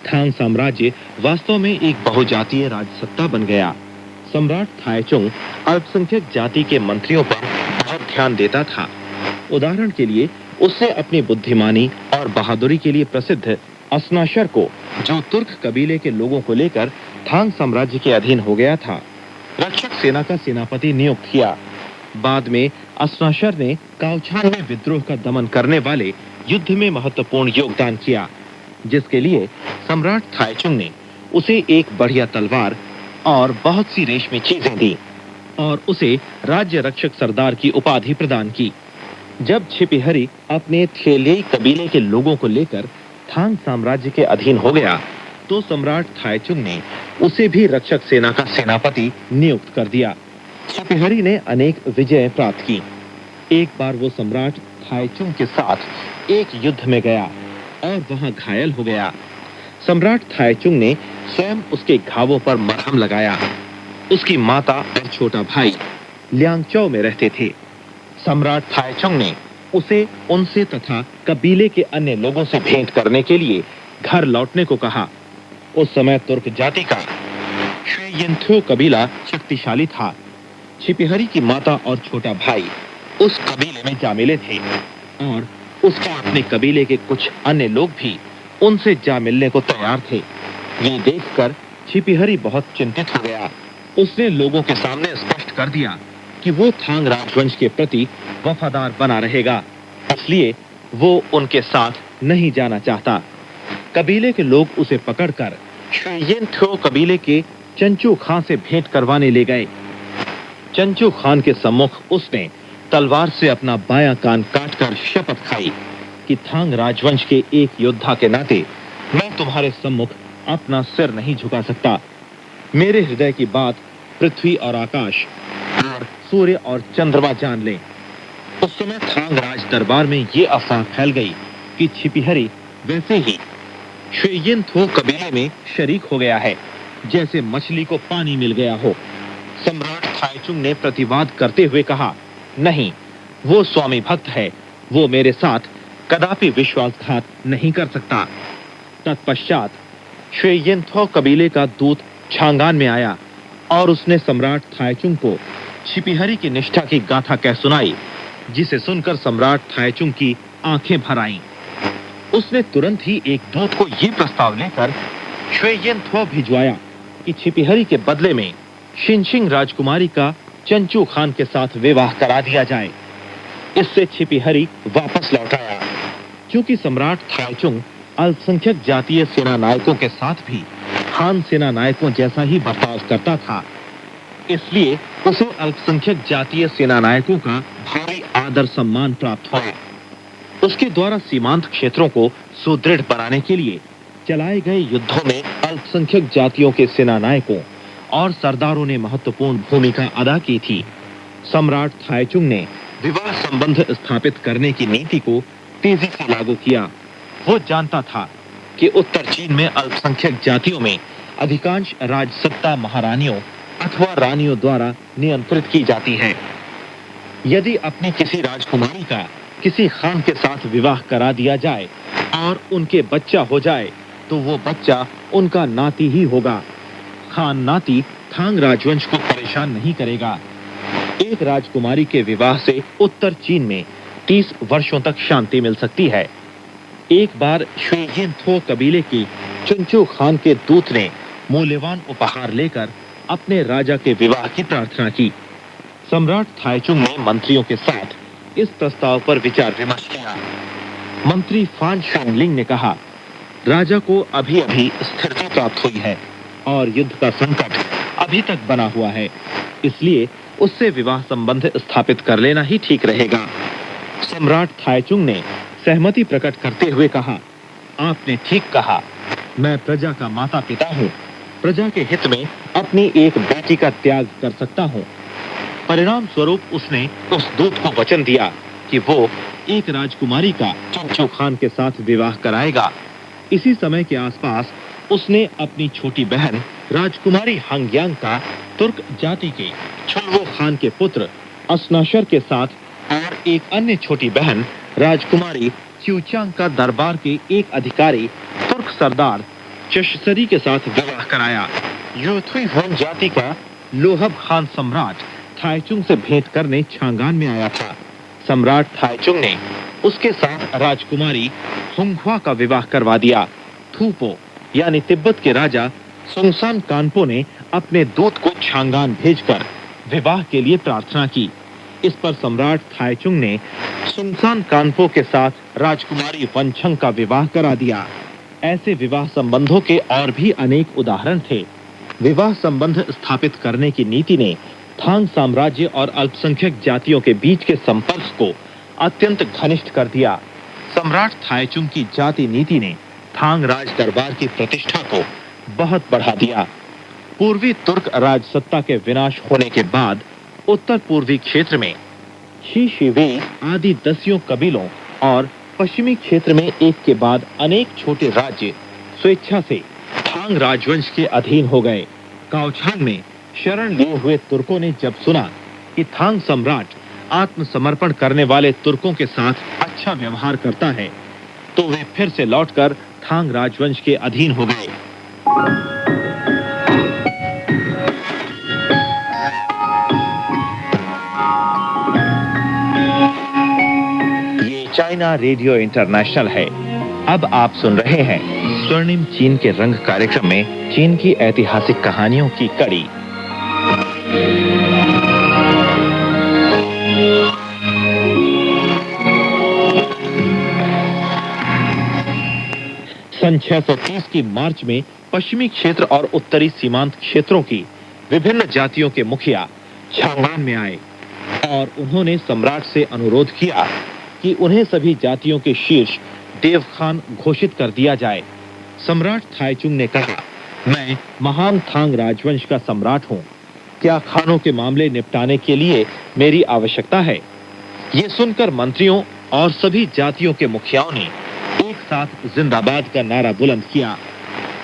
थांग साम्राज्य वास्तव में एक बहुजातीय राजसत्ता बन गया। सम्राट थाइचुंग अल्पसंख्यक जाति के मंत्रियों पर बहुत ध्यान देता था। उदाहरण के लिए उसने अपनी बुद्धिमानी और बहादुरी के लिए प्रसिद्ध असनाशर को, जो तुर्क कबीले के लोगों को लेकर थांग साम्राज्य के अधीन हो गया था, रक्षक सेना का सेनापति नियुक्त किया। बाद में असनाशर ने काओछान में विद्रोह का दमन करने वाले युद्ध में महत्वपूर्ण योगदान किया, जिसके लिए सम्राट थाइचुंग ने उसे एक बढ़िया तलवार और बहुत सी रेशमी चीजें दी और उसे राज्य रक्षक सरदार की उपाधि प्रदान की। जब छिपिहरी अपने थेलियई कबीले के लोगों को लेकर थांग साम्राज्य के अधीन हो गया, तो सम्राट थाइचुंग ने उसे भी रक्षक सेना का सेनापति नियुक्त कर दिया। छिपिहरी ने अनेक विजय प्राप्त की। एक बार वो सम्राट थाइचुंग के साथ एक युद्ध में गया और वहां घायल हो गया। सम्राट थाइचुंग ने स्वयं उसके घावों पर मरहम लगाया। उसकी माता और छोटा भाई लियांगचौ में रहते थे। सम्राट थाइचुंग ने उसे उनसे तथा कबीले के अन्य लोगों से भेंट करने के लिए घर लौटने को कहा। उस समय तुर्क जाति का श्वेयिन्थ्यो कबीला शक्तिशाली था। छिपिहरी की माता और छोटा भाई उस कबीले में जा मिले थे और उसके अपने कबीले के कुछ अन्य लोग भी उनसे जा मिलने को तैयार थे। ये देखकर छिपिहरी बहुत चिंतित हो गया। उसने लोगों के सामने स्पष्ट कर दिया कि वो थांग राजवंश के प्रति वफादार बना रहेगा, इसलिए वो उनके साथ नहीं जाना चाहता। कबीले के लोग उसे पकड़कर श्वेयिन्थ्यो कबीले के चंचू खां से भेंट करवाने ले गए। चंचू खान के सम्मुख उसने तलवार से अपना बायां कान काटकर शपथ खाई कि थांग राजवंश के एक योद्धा के नाते मैं तुम्हारे सम्मुख अपना सिर नहीं झुका सकता। मेरे हृदय की बात पृथ्वी और आकाश और सूर्य और चंद्रमा जान लें। उस समय थांग राज दरबार में ये अफवाह फैल गई कि छिपिहरी वैसे ही श्वेयिन्थ्यो कबीले में शरीक हो गया है, जैसे मछली को पानी मिल गया हो। सम्राट थाइचुंग ने प्रतिवाद करते हुए कहा, नहीं, वो स्वामी भक्त है, वो मेरे साथ कदापि विश्वासघात नहीं कर सकता। तत्पश्चात श्वेयिन्थ्यो कबीले का दूत छांगान में आया और उसने सम्राट थाइचुंग को छिपिहरी की निष्ठा की गाथा कह सुनाई, जिसे सुनकर सम्राट थाइचुंग की आंखें भर आईं। उसने तुरंत ही एक दूत को ये प्रस्ताव लेकर श्वेयिन्थ्यो भिजवाया कि छिपिहरी के बदले में शिनशिंग राजकुमारी का चंचू खान के साथ विवाह करा दिया जाए। इससे छिपिहरी वापस लौट आया। क्योंकि सम्राट थाइचुंग अल्पसंख्यक जातीय सेना नायकों के साथ भी हान सेना नायकों जैसा ही बर्ताव करता था, इसलिए उसे अल्पसंख्यक जातीय सेना नायकों का भारी आदर सम्मान प्राप्त हुआ। उसके द्वारा सीमांत क्षेत्रों को सुदृढ़ बनाने के लिए चलाए गए युद्धों में अल्पसंख्यक जातियों के सेना नायकों और सरदारों ने महत्वपूर्ण भूमिका अदा की थी। सम्राट थाइचुंग ने विवाह संबंध स्थापित करने की नीति को तेजी से लागू किया। वो जानता था कि उत्तर चीन में अल्पसंख्यक जातियों में अधिकांश राजसत्ता महारानियों अथवा रानियों द्वारा नियंत्रित की जाती है। यदि अपनी किसी राजकुमारी का किसी खान के साथ विवाह करा दिया जाए और उनके बच्चा हो जाए, तो वो बच्चा उनका नाती ही होगा। खान नाती थांग राजवंश को परेशान नहीं करेगा। एक राजकुमारी के विवाह से उत्तर चीन में 30 वर्षों तक शांति मिल सकती है। एक बार श्वेयिन्थ्यो कबीले की चंचू खान के दूत ने मूल्यवान उपहार लेकर अपने राजा के विवाह की प्रार्थना की। सम्राट थाइचुंग ने मंत्रियों के साथ इस प्रस्ताव पर विचार विमर्श किया। मंत्री फान शोंगलिंग ने कहा, राजा को अभी-अभी स्थिरता प्राप्त हुई है और युद्ध का संकट अभी तक बना हुआ है, इसलिए उससे विवाह संबंध स्थापित कर लेना ही ठीक रहेगा। सम्राट थाइचुंग ने सहमति प्रकट करते हुए कहा, आपने ठीक कहा, मैं प्रजा का माता पिता हूँ, प्रजा के हित में अपनी एक बेटी का त्याग कर सकता हूँ। परिणाम स्वरूप उसने उस दूत को वचन दिया कि वो एक राजकुमारी का चंचू खान के साथ विवाह कराएगा। इसी समय के आसपास उसने अपनी छोटी बहन राजकुमारी हांग्यांग का तुर्क जाति के छुलवो खान के पुत्र असनाशर के साथ और एक अन्य छोटी बहन राजकुमारी च्यूचांग का दरबार के एक अधिकारी तुर्क सरदार चशसरी के साथ विवाह कराया। यूथुई होन जाति का लोहब खान सम्राट थाईचुंग से भेंट करने छांगान में आया था। सम्राट थाईचुंग ने उसके साथ राजकुमारी हुंगहुआ का विवाह करवा दिया। थूपो यानी तिब्बत के राजा सुंगसान कानपो ने अपने दूत को छांगान भेजकर विवाह के लिए प्रार्थना की। इस पर सम्राट थाईचुंग ने सुंगसान कानपो के साथ राजकुमारी वनछंग का विवाह करा दिया। ऐसे विवाह संबंधों के और भी अनेक उदाहरण थे। विवाह संबंध स्थापित करने की नीति ने थांग साम्राज्य और अल्पसंख्यक जातियों के बीच के संपर्क को अत्यंत घनिष्ठ कर दिया। सम्राट थाईचुंग की जाति नीति ने थांग राज दरबार की प्रतिष्ठा को बहुत बढ़ा दिया। पूर्वी तुर्क राजसत्ता के विनाश होने के बाद उत्तर पूर्वी क्षेत्र में शी शिवी आदि दसियों कबीलों और पश्चिमी क्षेत्र में एक के बाद अनेक छोटे राज्य स्वेच्छा से थांग राजवंश के अधीन हो गए। काओछान में शरण लिए हुए तुर्कों ने जब सुना कि थांग सम्राट आत्मसमर्पण करने वाले तुर्कों के साथ अच्छा व्यवहार करता है, तो वे फिर से लौटकर थांग राजवंश के अधीन हो गए। ये चाइना रेडियो इंटरनेशनल है। अब आप सुन रहे हैं स्वर्णिम चीन के रंग कार्यक्रम में चीन की ऐतिहासिक कहानियों की कड़ी। सन 630 की मार्च में पश्चिमी क्षेत्र और उत्तरी सीमांत क्षेत्रों की विभिन्न जातियों के मुखिया छांगान में आए और उन्होंने सम्राट से अनुरोध किया कि उन्हें सभी जातियों के शीर्ष देव खान घोषित कर दिया जाए। सम्राट थाईचुंग ने कहा, मैं महान थांग राजवंश का सम्राट हूं। क्या खानों के मामले निपटाने के लिए मेरी आवश्यकता है? ये सुनकर मंत्रियों और सभी जातियों के मुखियाओं ने एक साथ जिंदाबाद का नारा बुलंद किया।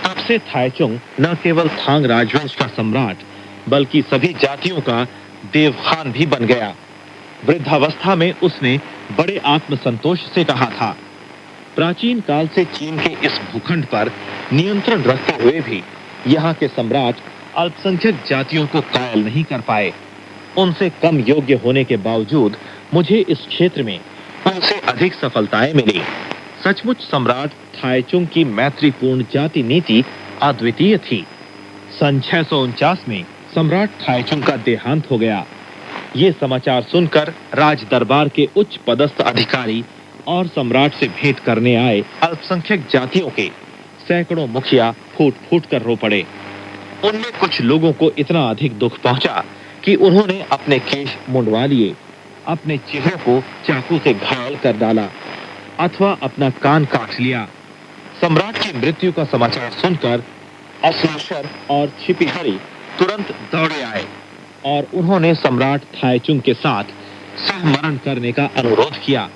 तब से थाईचुंग न केवल थांग राजवंश का सम्राट बल्कि सभी जातियों का देव खान भी बन गया। वृद्धावस्था में उसने बड़े आत्मसंतोष से कहा था, प्राचीन काल से चीन के इस भूखंड पर नियंत्रण रखते हुए भी यहाँ के सम्राट अल्पसंख्यक जातियों को कायल नहीं कर पाए। उनसे कम योग्य होने के बावजूद मुझे इस क्षेत्र में उनसे अधिक सफलताएं मिली। सचमुच सम्राट थाईचुंग की मैत्रीपूर्ण जाति नीति अद्वितीय थी। सन 649 में सम्राट थाईचुंग का देहांत हो गया। ये समाचार सुनकर राज दरबार के उच्च पदस्थ अधिकारी और सम्राट से भेंट करने आए अल्पसंख्यक जातियों के सैकड़ों मुखिया फूट फूट कर रो पड़े। उनमें कुछ लोगों को इतना अधिक दुख पहुंचा कि उन्होंने अपने केश मुंडवा लिए, अपने चेहरे को चाकू से घायल कर डाला अथवा अपना कान काट लिया। सम्राट की मृत्यु का समाचार सुनकर असलाशर और छिपिहरी तुरंत दौड़े आए और उन्होंने सम्राट थाईचुंग के साथ सहमरण करने का अनुरोध किया।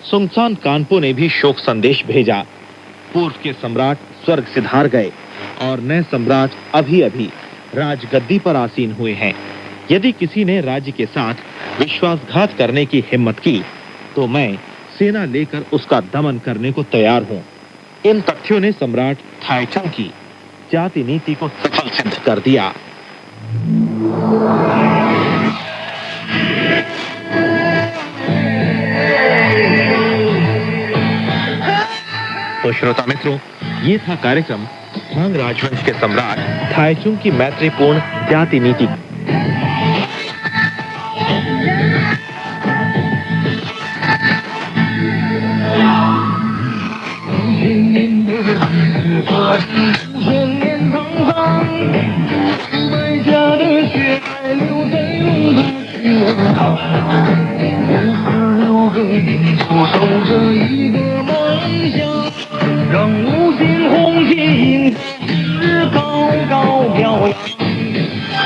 सुंगसान कानपो ने भी शोक संदेश भेजा। पूर्व के सम्राट स्वर्ग सिधार गए और नए सम्राट अभी अभी राजगद्दी पर आसीन हुए हैं। यदि किसी ने राज्य के साथ विश्वासघात करने की हिम्मत की तो मैं सेना लेकर उसका दमन करने को तैयार हूं। इन तथ्यों ने सम्राट थाईचुंग की जाति नीति को सफल सिद्ध कर दिया। तो श्रोता मित्रों, ये था कार्यक्रम थांग राजवंश के सम्राट थाईचुंग की मैत्रीपूर्ण जाति नीति।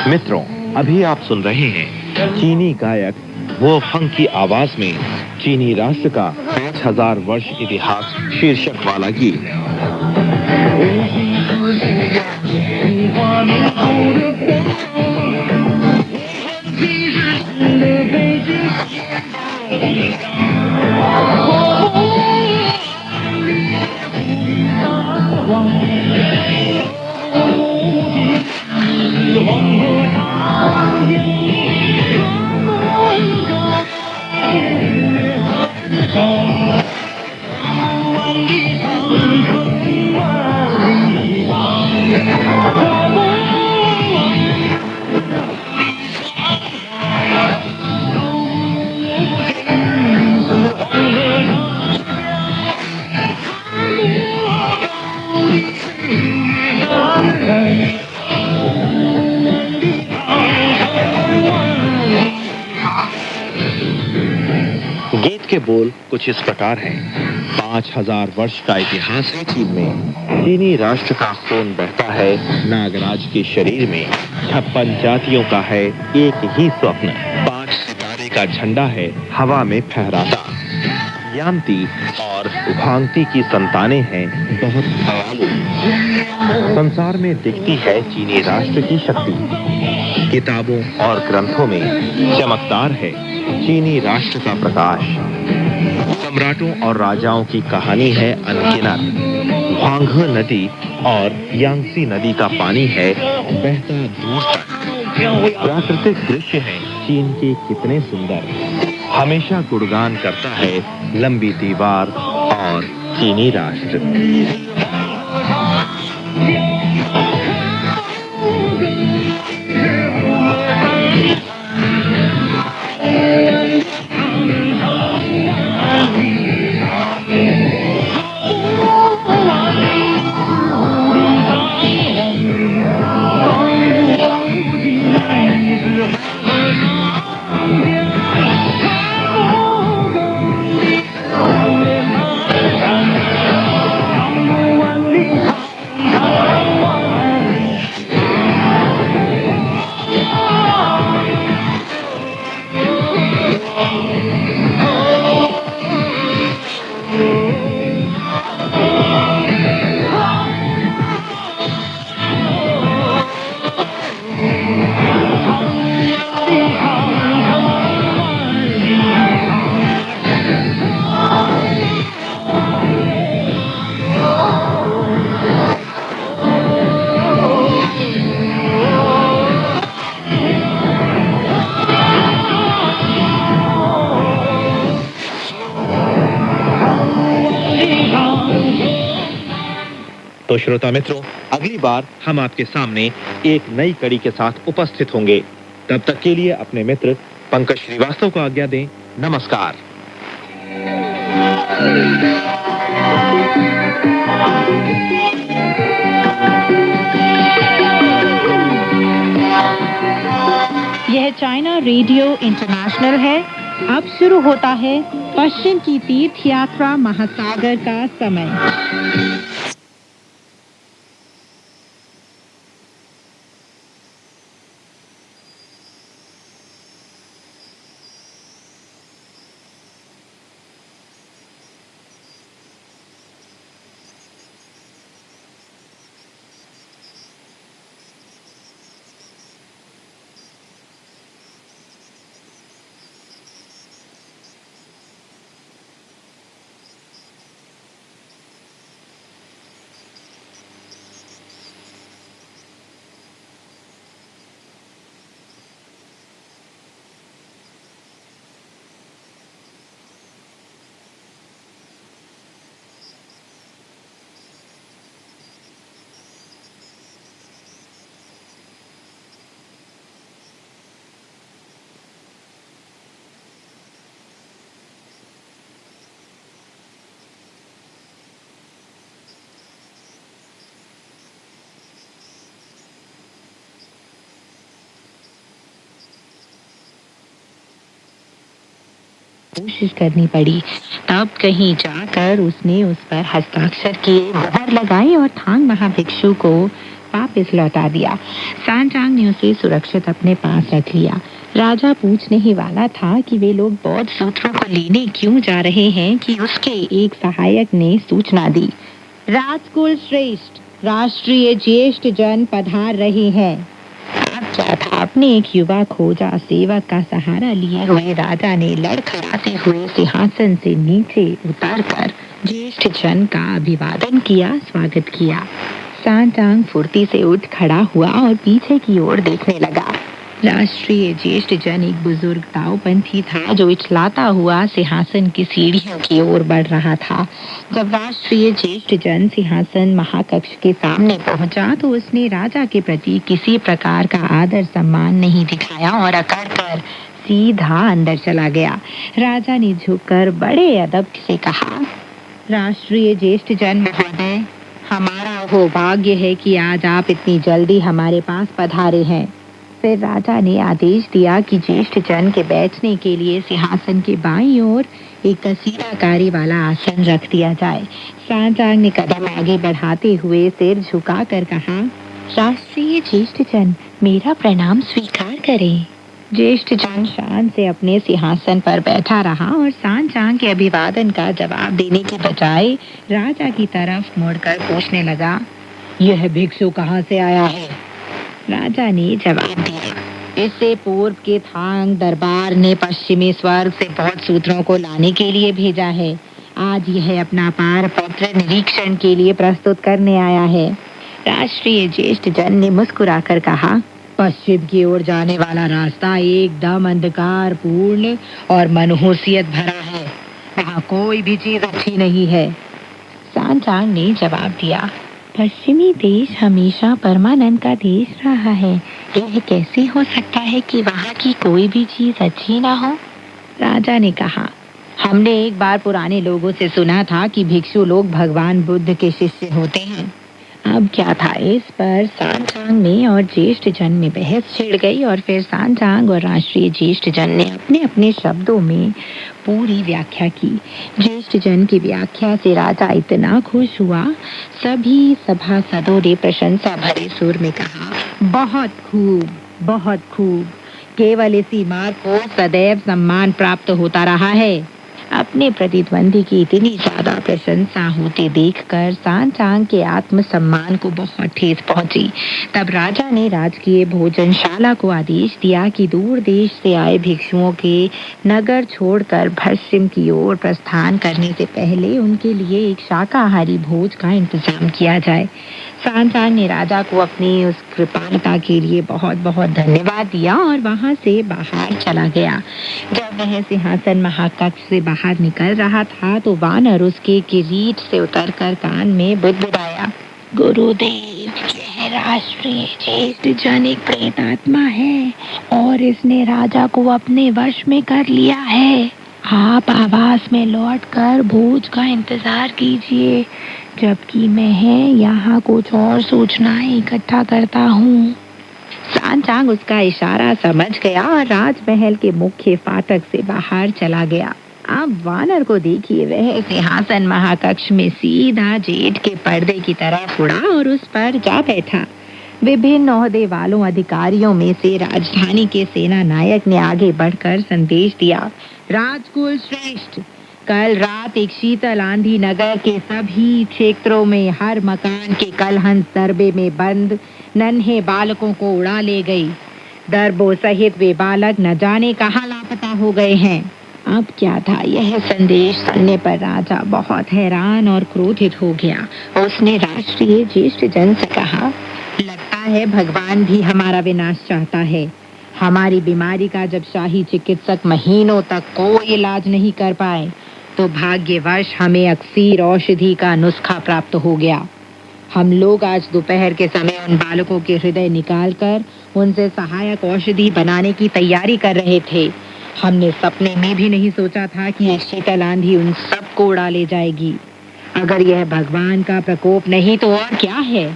मित्रों, अभी आप सुन रहे हैं चीनी गायक वो फंग की आवाज में चीनी राष्ट्र का 5000 वर्ष इतिहास शीर्षक वाला गीत। इसके बोल कुछ इस प्रकार हैं। 5000 वर्ष का इतिहास है चीन में। चीनी राष्ट्र का खून बहता है नागराज के शरीर में। 56 जातियों का है एक ही स्वप्न। 5 सितारे का झंडा है हवा में फहराता। यामती और वांगती की संतानें हैं बहुत दयालु। संसार में दिखती है चीनी राष्ट्र की शक्ति। किताबों और ग्रंथों में चमकदार है चीनी राष्ट्र का प्रकाश। सम्राटों और राजाओं की कहानी है अनगिनत। ह्वांघे नदी और यांगसी नदी का पानी है बहता दूर तक। प्राकृतिक दृश्य हैं चीन के कितने सुंदर। हमेशा गुणगान करता है लंबी दीवार और चीनी राष्ट्र। तो श्रोता मित्रों, अगली बार हम आपके सामने एक नई कड़ी के साथ उपस्थित होंगे। तब तक के लिए अपने मित्र पंकज श्रीवास्तव को आज्ञा दें। नमस्कार। यह चाइना रेडियो इंटरनेशनल है। अब शुरू होता है पश्चिम की तीर्थ यात्रा महासागर का समय। कोशिश करनी पड़ी। तब कहीं जाकर उसने उस पर हस्ताक्षर किए, मोहर लगाई और थांग महाभिक्षु को वापस लौटा दिया। सांचांग ने उसे सुरक्षित अपने पास रख लिया। राजा पूछने ही वाला था कि वे लोग बौद्ध सूत्रों को लेने क्यों जा रहे हैं कि उसके एक सहायक ने सूचना दी। राजकुल श्रेष्ठ राष्ट्रीय ज्येष्ठ जन पधार रहे हैं। अब क्या था, अपने एक युवा खोजा सेवक का सहारा लिए हुए राजा ने लड़खड़ाते हुए सिंहासन से नीचे उतरकर ज्येष्ठ जन का अभिवादन किया, स्वागत किया। सांचांग फुर्ती से उठ खड़ा हुआ और पीछे की ओर देखने लगा। राष्ट्रीय ज्येष्ठ जन एक बुजुर्ग ताओपंथी था जो इछलाता हुआ सिंहासन की सीढ़ियों की ओर बढ़ रहा था। जब राष्ट्रीय ज्येष्ठ जन सिंहासन महाकक्ष के सामने पहुंचा तो उसने राजा के प्रति किसी प्रकार का आदर सम्मान नहीं दिखाया और अकड़ कर सीधा अंदर चला गया। राजा ने झुककर बड़े अदब से कहा, राष्ट्रीय ज्येष्ठ जन महोदय, हमारा सौभाग्य है कि आज आप इतनी जल्दी हमारे पास पधारे हैं। फिर राजा ने आदेश दिया कि ज्येष्ठ जन के बैठने के लिए सिंहासन के बाईं ओर एक कसीदाकारी वाला आसन रख दिया जाए। सांचांग ने कदम आगे बढ़ाते हुए सिर झुकाकर कहा, राष्ट्रीय ज्येष्ठ जन, मेरा प्रणाम स्वीकार करें। ज्येष्ठ जन शान से अपने सिंहासन पर बैठा रहा और सांचांग के अभिवादन का जवाब देने के बजाय राजा की तरफ मुड़कर पूछने लगा, यह भिक्षु कहाँ से आया है? राजा ने जवाब दिया, इससे पूर्व के थांग दरबार ने पश्चिमी स्वर्ग से बहुत सूत्रों को लाने के लिए भेजा है। आज यह अपना पार पत्र निरीक्षण के लिए प्रस्तुत करने आया है। राष्ट्रीय ज्येष्ठ जन ने मुस्कुराकर कहा, पश्चिम की ओर जाने वाला रास्ता एकदम अंधकार पूर्ण और मनहूसियत भरा है। वहाँ कोई भी चीज अच्छी नहीं है। सांचांग ने जवाब दिया, पश्चिमी देश हमेशा परमानंद का देश रहा है। यह कैसे हो सकता है कि वहाँ की कोई भी चीज अच्छी ना हो? राजा ने कहा, हमने एक बार पुराने लोगों से सुना था कि भिक्षु लोग भगवान बुद्ध के शिष्य होते हैं। अब क्या था, इस पर सांचांग में और ज्येष्ठ जन में बहस छिड़ गई और फिर सांचांग और राष्ट्रीय ज्येष्ठ जन ने अपने अपने शब्दों में पूरी व्याख्या की। ज्येष्ठ जन की व्याख्या से राजा इतना खुश हुआ, सभी सभासदों ने प्रशंसा भरे सुर में कहा, बहुत खूब, बहुत खूब। केवल इसी मार्ग को सदैव सम्मान प्राप्त होता रहा है। अपने प्रतिद्वंदी की इतनी ज्यादा प्रशंसा होते देखकर सांचांग के आत्मसम्मान को बहुत ठेस पहुंची। तब राजा ने राजकीय भोजनशाला को आदेश दिया कि दूर देश से आए भिक्षुओं के नगर छोड़कर पश्चिम की ओर प्रस्थान करने से पहले उनके लिए एक शाकाहारी भोज का इंतजाम किया जाए। सांचांग ने राजा को अपनी उस कृपालता के लिए बहुत बहुत धन्यवाद दिया और वहां से बाहर चला गया। जब वह सिंहासन महाकक्ष से बाहर निकल रहा था तो वानर उसके किरीट से उतरकर कान में बुदबुदाया, गुरुदेव, यह राष्ट्रीय ज्येष्ठ जन एक प्रेतात्मा है और इसने राजा को अपने वश में कर लिया है। आप आवास में लौटकर भोज का इंतजार कीजिए, जबकि मैं यहाँ कुछ और सूचनाएं इकट्ठा करता हूँ। सांचांग उसका इशारा समझ गया और राजमहल के मुख्य फाटक से बाहर चला गया। अब वानर को देखिए, वह सिंहासन महाकक्ष में सीधा जेठ के पर्दे की तरफ उड़ा और उस पर जा बैठा। विभिन्न ओहदे वालों अधिकारियों में से राजधानी के सेना नायक ने आगे बढ़कर संदेश दिया, राजकुल श्रेष्ठ, कल रात एक शीतल आंधी नगर के सभी क्षेत्रों में हर मकान के कलहंस दरबे में बंद नन्हे बालकों को उड़ा ले गई। दरबों सहित वे बालक न जाने कहाँ लापता हो गए हैं। अब क्या था, यह संदेश सुनने पर राजा बहुत हैरान और क्रोधित हो गया। उसने राष्ट्रीय ज्येष्ठ जन से कहा, लगता है भगवान भी हमारा विनाश चाहता है। हमारी बीमारी का जब शाही चिकित्सक महीनों तक कोई इलाज नहीं कर पाए तो भाग्यवश हमें अक्सीर औषधि का नुस्खा प्राप्त हो गया। हम लोग आज दोपहर के समय उन बालकों के हृदय निकालकर उनसे सहायक औषधि बनाने की तैयारी कर रहे थे। हमने सपने में भी नहीं सोचा था कि ये शीतल आंधी उन सबको उड़ा ले जाएगी। अगर यह भगवान का प्रकोप नहीं तो और क्या है?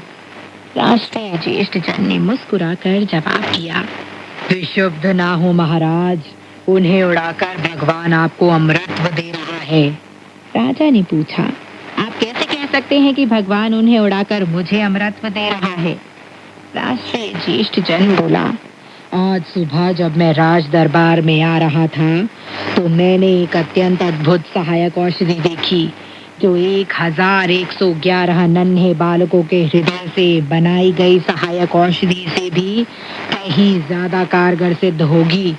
राष्ट्रीय ज्येष्ठ जन ने मुस्कुराकर जवाब दिया, विशुद्ध ना हो महाराज, उन्हें उड़ाकर भगवान आपको अमृतत्व दे रहा है। राजा ने पूछा, आप कैसे कह सकते हैं कि भगवान उन्हें उड़ाकर मुझे अमृतत्व दे रहा है? राष्ट्रीय ज्येष्ठ जन बोला, आज सुबह जब मैं राज दरबार में आ रहा था तो मैंने एक अत्यंत अद्भुत सहायक औषधि देखी जो 1111 नन्हे बालकों के हृदय से बनाई गई सहायक औषधि से भी कहीं ज्यादा कारगर सिद्ध होगी।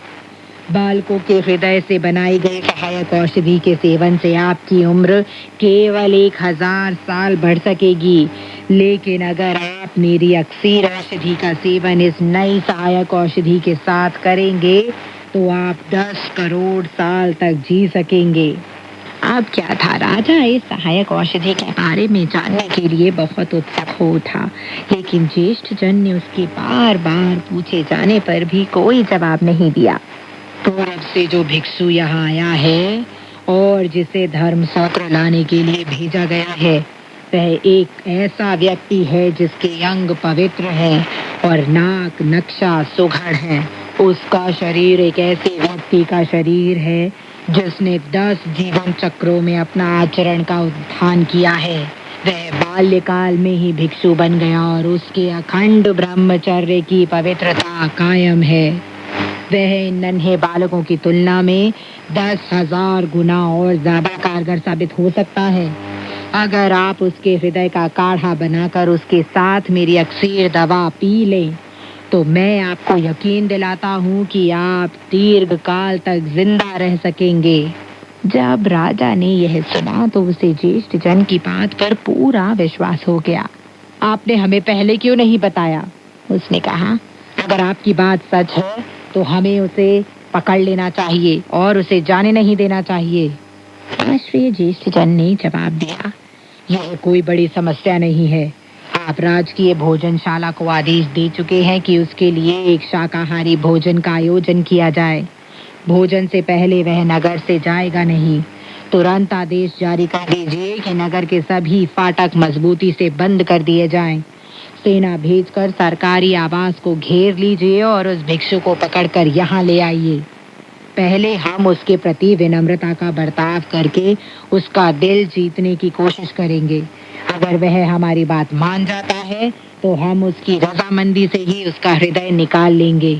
बालकों के हृदय से बनाई गई सहायक औषधि के सेवन से आपकी उम्र केवल 1000 साल बढ़ सकेगी, लेकिन अगर आप मेरी अक्सीर औषधि का सेवन इस नई सहायक औषधि के साथ करेंगे तो आप 10 करोड़ साल तक जी सकेंगे। अब क्या था, राजा इस सहायक औषधि के बारे में जानने के लिए बहुत उत्सुक हो उठा, लेकिन ज्येष्ठ जन ने उसके बार बार पूछे जाने पर भी कोई जवाब नहीं दिया। पूरब से जो भिक्षु यहाँ आया है और जिसे धर्म सूत्र लाने के लिए भेजा गया है, वह एक ऐसा व्यक्ति है जिसके अंग पवित्र है और नाक नक्शा सुघड़ है। उसका शरीर एक ऐसे व्यक्ति का शरीर है जिसने 10 जीवन चक्रों में अपना आचरण का उत्थान किया है, वह बाल्यकाल में ही भिक्षु बन गया और उसके अखंड ब्रह्मचर्य की पवित्रता कायम है। वह इन नन्हे बालकों की तुलना में 10,000 गुना और ज्यादा कारगर साबित हो सकता है। अगर आप उसके हृदय का काढ़ा बनाकर उसके साथ मेरी अक्सीर दवा पी लें, तो मैं आपको यकीन दिलाता हूँ कि आप दीर्घ काल तक जिंदा रह सकेंगे। जब राजा ने यह सुना तो उसे ज्येष्ठ जन की बात पर पूरा विश्वास हो गया। आपने हमें पहले क्यों नहीं बताया? उसने कहा, अगर आपकी बात सच है तो हमें उसे पकड़ लेना चाहिए और उसे जाने नहीं देना चाहिए। राष्ट्रीय ज्येष्ठ जन ने जवाब दिया, यह कोई बड़ी समस्या नहीं है। आप राजकीय भोजनशाला को आदेश दे चुके हैं कि उसके लिए एक शाकाहारी भोजन का आयोजन किया जाए। भोजन से पहले वह नगर से जाएगा नहीं। तुरंत आदेश जारी कर दीजिए कि नगर के सभी फाटक मजबूती से बंद कर दिए जाएं। सेना भेजकर सरकारी आवास को घेर लीजिए और उस भिक्षु को पकड़कर यहाँ ले आइए। पहले हम उसके प्रति विनम्रता का बर्ताव करके उसका दिल जीतने की कोशिश करेंगे। अगर वह हमारी बात मान जाता है तो हम उसकी रजामंदी से ही उसका हृदय निकाल लेंगे,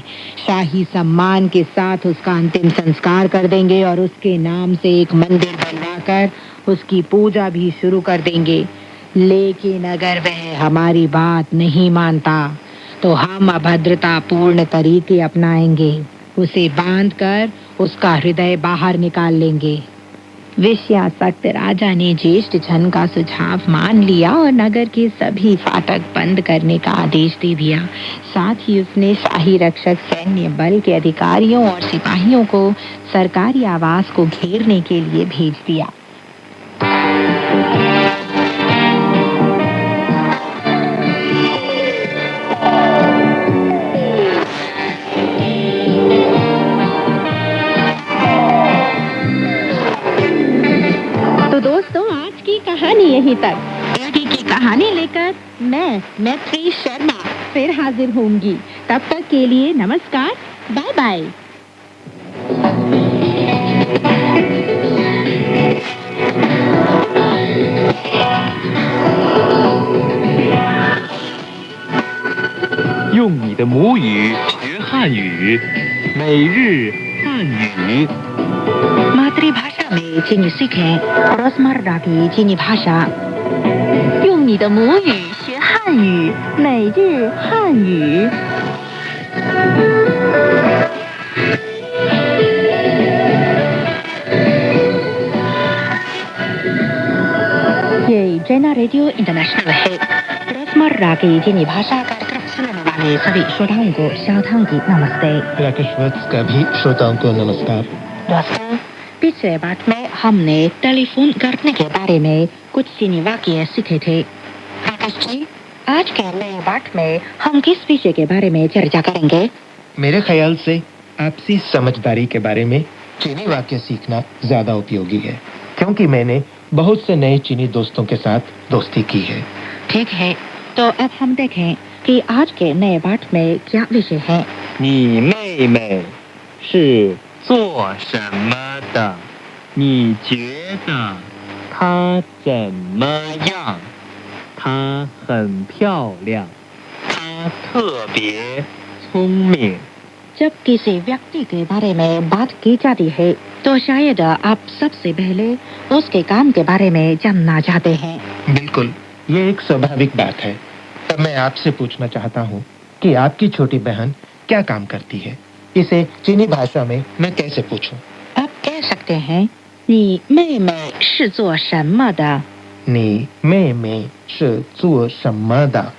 शाही सम्मान के साथ उसका अंतिम संस्कार कर देंगे और उसके नाम से एक मंदिर बनवाकर उसकी पूजा भी शुरू कर देंगे। लेकिन अगर वह हमारी बात नहीं मानता तो हम अभद्रता पूर्ण तरीके अपनाएंगे। उसे बांधकर उसका हृदय बाहर निकाल लेंगे। विषयासक्त राजा ने ज्येष्ठ जन का सुझाव मान लिया और नगर के सभी फाटक बंद करने का आदेश दे दिया। साथ ही उसने शाही रक्षक सैन्य बल के अधिकारियों और सिपाहियों को सरकारी आवास को घेरने के लिए भेज दिया। दोस्तों, आज की कहानी यहीं तक। आगे की कहानी लेकर मैं मैत्री शर्मा फिर हाजिर होंगी। तब तक के लिए नमस्कार, बाय बाय।用你的母语学汉语，每日汉语。 मातृभाषा में चीनी सीखें, रोजमर्रा की चीनी भाषा। 用你的母语学汉语，每日汉语。ये जैना रेडियो इंटरनेशनल है। रोजमर्रा की चीनी भाषा कार्यक्रम सुनने वाले सभी श्रोताओं को सावधानी नमस्ते। राकेश वत्स का भी श्रोताओं को नमस्कार। दोस्तों, पिछले पाठ में हमने टेलीफोन करने के बारे में कुछ चीनी वाक्य सीखे थे। राकेश जी, आज के नए पाठ में हम किस विषय के बारे में चर्चा करेंगे? मेरे ख्याल से आपसी समझदारी के बारे में चीनी वाक्य सीखना ज्यादा उपयोगी है, क्योंकि मैंने बहुत से नए चीनी दोस्तों के साथ दोस्ती की है। ठीक है, तो अब हम देखें कि आज के नए पाठ में क्या विषय है। 你妹妹是做什么的？你觉得她怎么样？她很漂亮，她特别聪明。 जब किसी व्यक्ति के बारे में बात की जाती है तो शायद आप सबसे पहले उसके काम के बारे में जानना चाहते हैं। बिल्कुल, ये एक स्वाभाविक बात है। तब मैं आपसे पूछना चाहता हूँ कि आपकी छोटी बहन क्या काम करती है। इसे चीनी भाषा में मैं कैसे पूछूं? आप कह सकते हैं, 你妹妹是做什么的? 你妹妹是做什么的?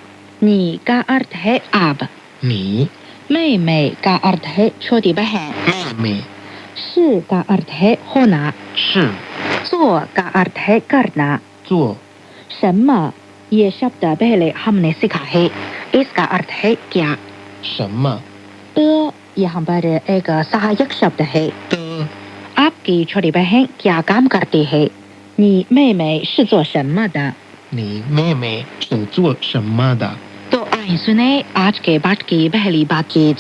你 का अर्थ है आप, 你 妹妹 का अर्थ है छोटी बहन, 妹妹 是 का अर्थ है होना, 是 做 का अर्थ है करना, 做 什么 ये शब्द पहले हमने सीखा है। इसका अर्थ है क्या। 什么 तो यहाँ पर एक सहायक शब्द है। 的 आपकी छोटी बहन क्या काम करती है? 你妹妹是做什么的? 你妹妹是做什么的? तो आइए सुने आज के पाठ की पहली बातचीत।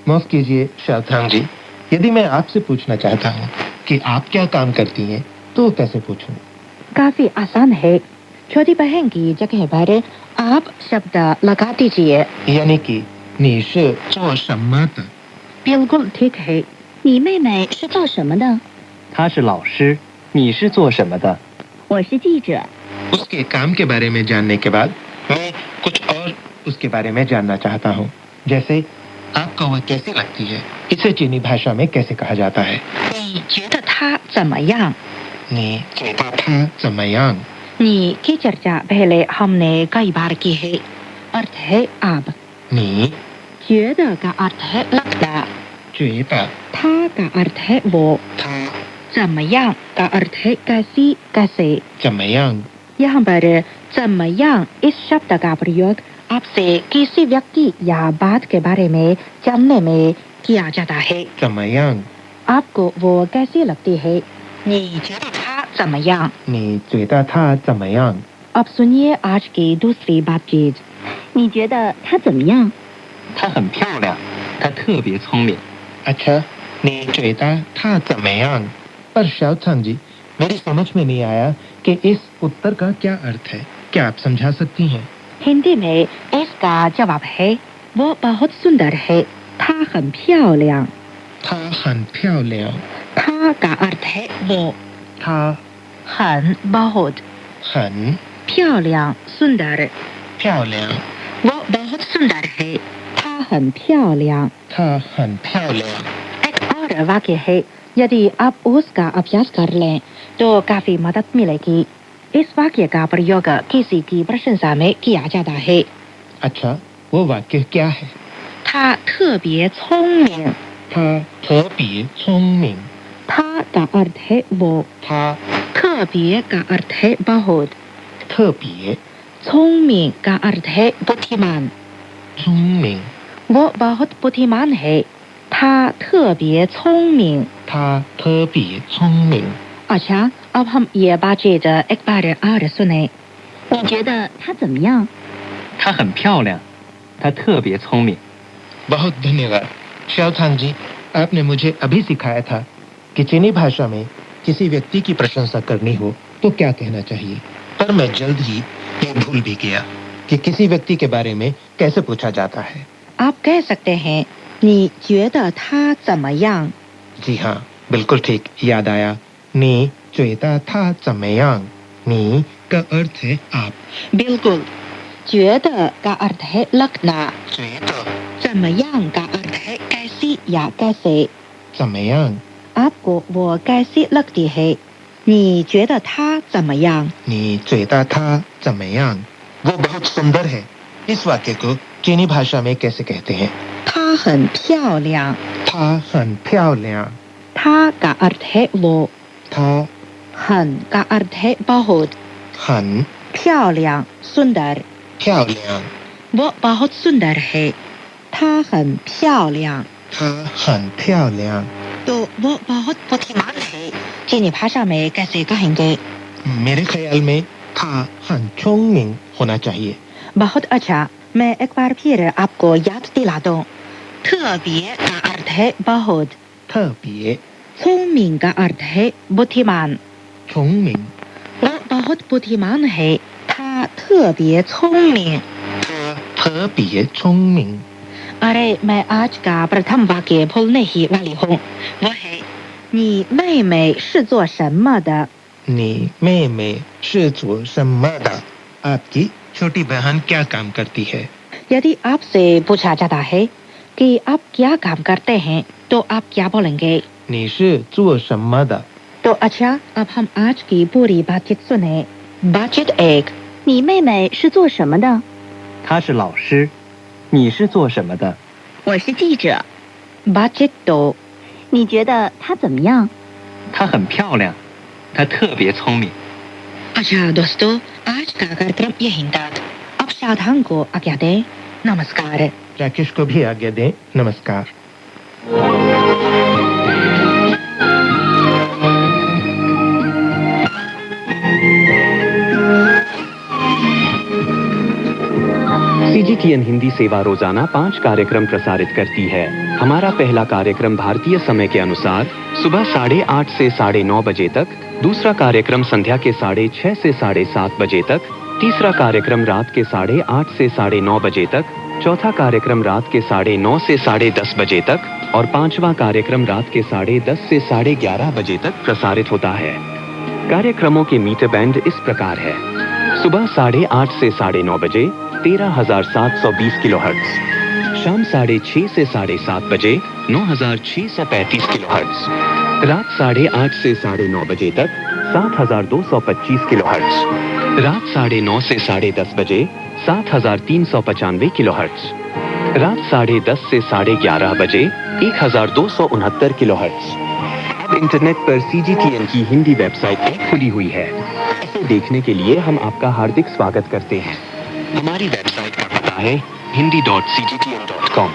माफ कीजिए शावधान जी, यदि मैं आपसे पूछना चाहता हूँ कि आप क्या काम करती हैं तो कैसे पूछूं? काफी आसान है। छोटी बहन की जगह पर आप शब्द लगा दीजिए। यानी कि 你是做什么的? बिल्कुल ठीक है। 你妹妹是做什么的？他是老师，你是做什么的？我是记者。 उसके काम के बारे में जानने के बाद मैं कुछ और उसके बारे में जानना चाहता हूँ। जैसे आपको वह कैसी लगती है? इसे चीनी भाषा में कैसे कहा जाता है? 你觉得他怎么样？ 你觉得他怎么样? 你की चर्चा पहले हमने कई बार की है। अर्थ है आप। 你觉得का अर्थ है लगता। 觉得他का अर्थ है वो। 他 怎么样का अर्थ है कैसी कैसे। 怎么样? यहाँ पर 怎么样 इस शब्द का प्रयोग आपसे किसी व्यक्ति या बात के बारे में जानने में किया जाता है। 怎么样? आपको वो कैसी लगती है? 你觉得他怎么样？你觉得他怎么样? अब सुनिए आज की दूसरी बातचीत। 你觉得她怎么样？她很漂亮，她特别聪明。 अच्छा, 你觉得他怎么样? पर शाओथांग जी, मेरी समझ में नहीं आया कि इस उत्तर का क्या अर्थ है। क्या आप समझा सकती हैं? हिंदी में इसका जवाब है वो बहुत सुंदर है। 她很漂亮。他很漂亮。她का अर्थ है वो।他很 बहुत 很漂亮सुंदर 漂亮。 वो बहुत सुंदर है। 她很漂亮。他很漂亮。 एक और वाक्य है। यदि आप उसका अभ्यास कर लें तो काफी मदद मिलेगी। इस वाक्य का प्रयोग किसी की प्रशंसा में किया जाता है। अच्छा, वो वाक्य क्या है? 她特别聪明。他特别聪明。她का अर्थ है वो। 他特别का अर्थ है बहुत। 特别聪明का अर्थ है बुद्धिमान। 聪明。 वो बहुत बुद्धिमान है। 她特别聪明。他特别聪明。 अच्छा, अब हम ये बातचीत एक बार और सुने। 你觉得她怎么样？她很漂亮，她特别聪明。 बहुत धन्यवाद शाओथांग जी, आपने मुझे अभी सिखाया था कि चीनी भाषा में किसी व्यक्ति की प्रशंसा करनी हो तो क्या कहना चाहिए। पर मैं जल्द ही ये भूल भी गया कि किसी व्यक्ति के बारे में कैसे पूछा जाता है। आप कह सकते हैं 你觉得他怎么样? जी हाँ, बिल्कुल ठीक, याद आया। नी च्वेता था ज़मयांग। नी का अर्थ है आप। बिल्कुल। 觉得 का अर्थ है लगना। च्वेता 怎么样 का अर्थ है कैसी या कैसे। ज़मयांग। आपको वो कैसी लगती है? 你觉得他怎么样? नी च्वेता था ज़मयांग। वो बहुत सुंदर है। इस वाक्य को चीनी भाषा में कैसे कहते हैं? 她很漂亮。她很漂亮。她 का अर्थ है वो। 她很 का अर्थ है बहुत। 很漂亮 सुंदर। 漂亮。 वो बहुत सुंदर है। 她很漂亮。她很漂亮。 तो वो बहुत बुद्धिमान है। चीनी भाषा में कैसे कहेंगे? मेरे ख्याल में 她很聪明 होना चाहिए। बहुत अच्छा, मैं एक बार फिर आपको याद दिला दूं। 特别 का अर्थ है बहुत। 特别聪明 का अर्थ है बुद्धिमान। 聪明。 वो बहुत बुद्धिमान है। 他特别聪明。她特别聪明。 अरे, मैं आज का प्रथम वाक्य भूलने ही वाली हूँ। वो है 你妹妹是做什么的? 你妹妹是做什么的? आपकी छोटी बहन क्या काम करती है? यदि आपसे पूछा जाता है कि आप क्या काम करते हैं तो आप क्या बोलेंगे? 你是做什么的? तो अच्छा, अब हम आज की पूरी बातचीत सुने। बातचीत 1। 你妹妹是做什么的？她是老师，你是做什么的？我是记者。 बातचीत 2। 你觉得她怎么样？她很漂亮，她特别聪明。 अच्छा दोस्तों, आज का कार्यक्रम यहीं तक। अब सावधान को आज्ञा दें। नमस्कार। राकेश को भी आज्ञा दें। नमस्कार। CGTN हिंदी सेवा रोजाना 5 कार्यक्रम प्रसारित करती है। हमारा पहला कार्यक्रम भारतीय समय के अनुसार सुबह 8:30 से 9:30 बजे तक, दूसरा कार्यक्रम संध्या के 6:30 से 7:30 बजे तक, तीसरा कार्यक्रम रात के 8:30 से 9:30 बजे तक, चौथा कार्यक्रम रात के 9:30 से 10:30 बजे तक और पांचवा कार्यक्रम रात के 10:30 से 11:30 बजे तक प्रसारित होता है। कार्यक्रमों के मीटर बैंड इस प्रकार है: सुबह 8:30 से 9:30 बजे 13,720 किलोहर्ट्ज, शाम 6:30 से 7:30 बजे 9,635 किलोहर्ट्ज, रात 8:30 से 9:30 बजे तक 7,225 किलोहर्ट्ज, रात 9:30 से 10:30 बजे 7,395 किलोहर्ट्ज, रात 10:30 से 11:30 बजे 1,269 किलोहर्ट्ज। अब इंटरनेट पर CGTN की हिंदी वेबसाइट खुली हुई है। इसे देखने के लिए हम आपका हार्दिक स्वागत करते हैं। हमारी वेबसाइट का पता है hindi.cgtn.com।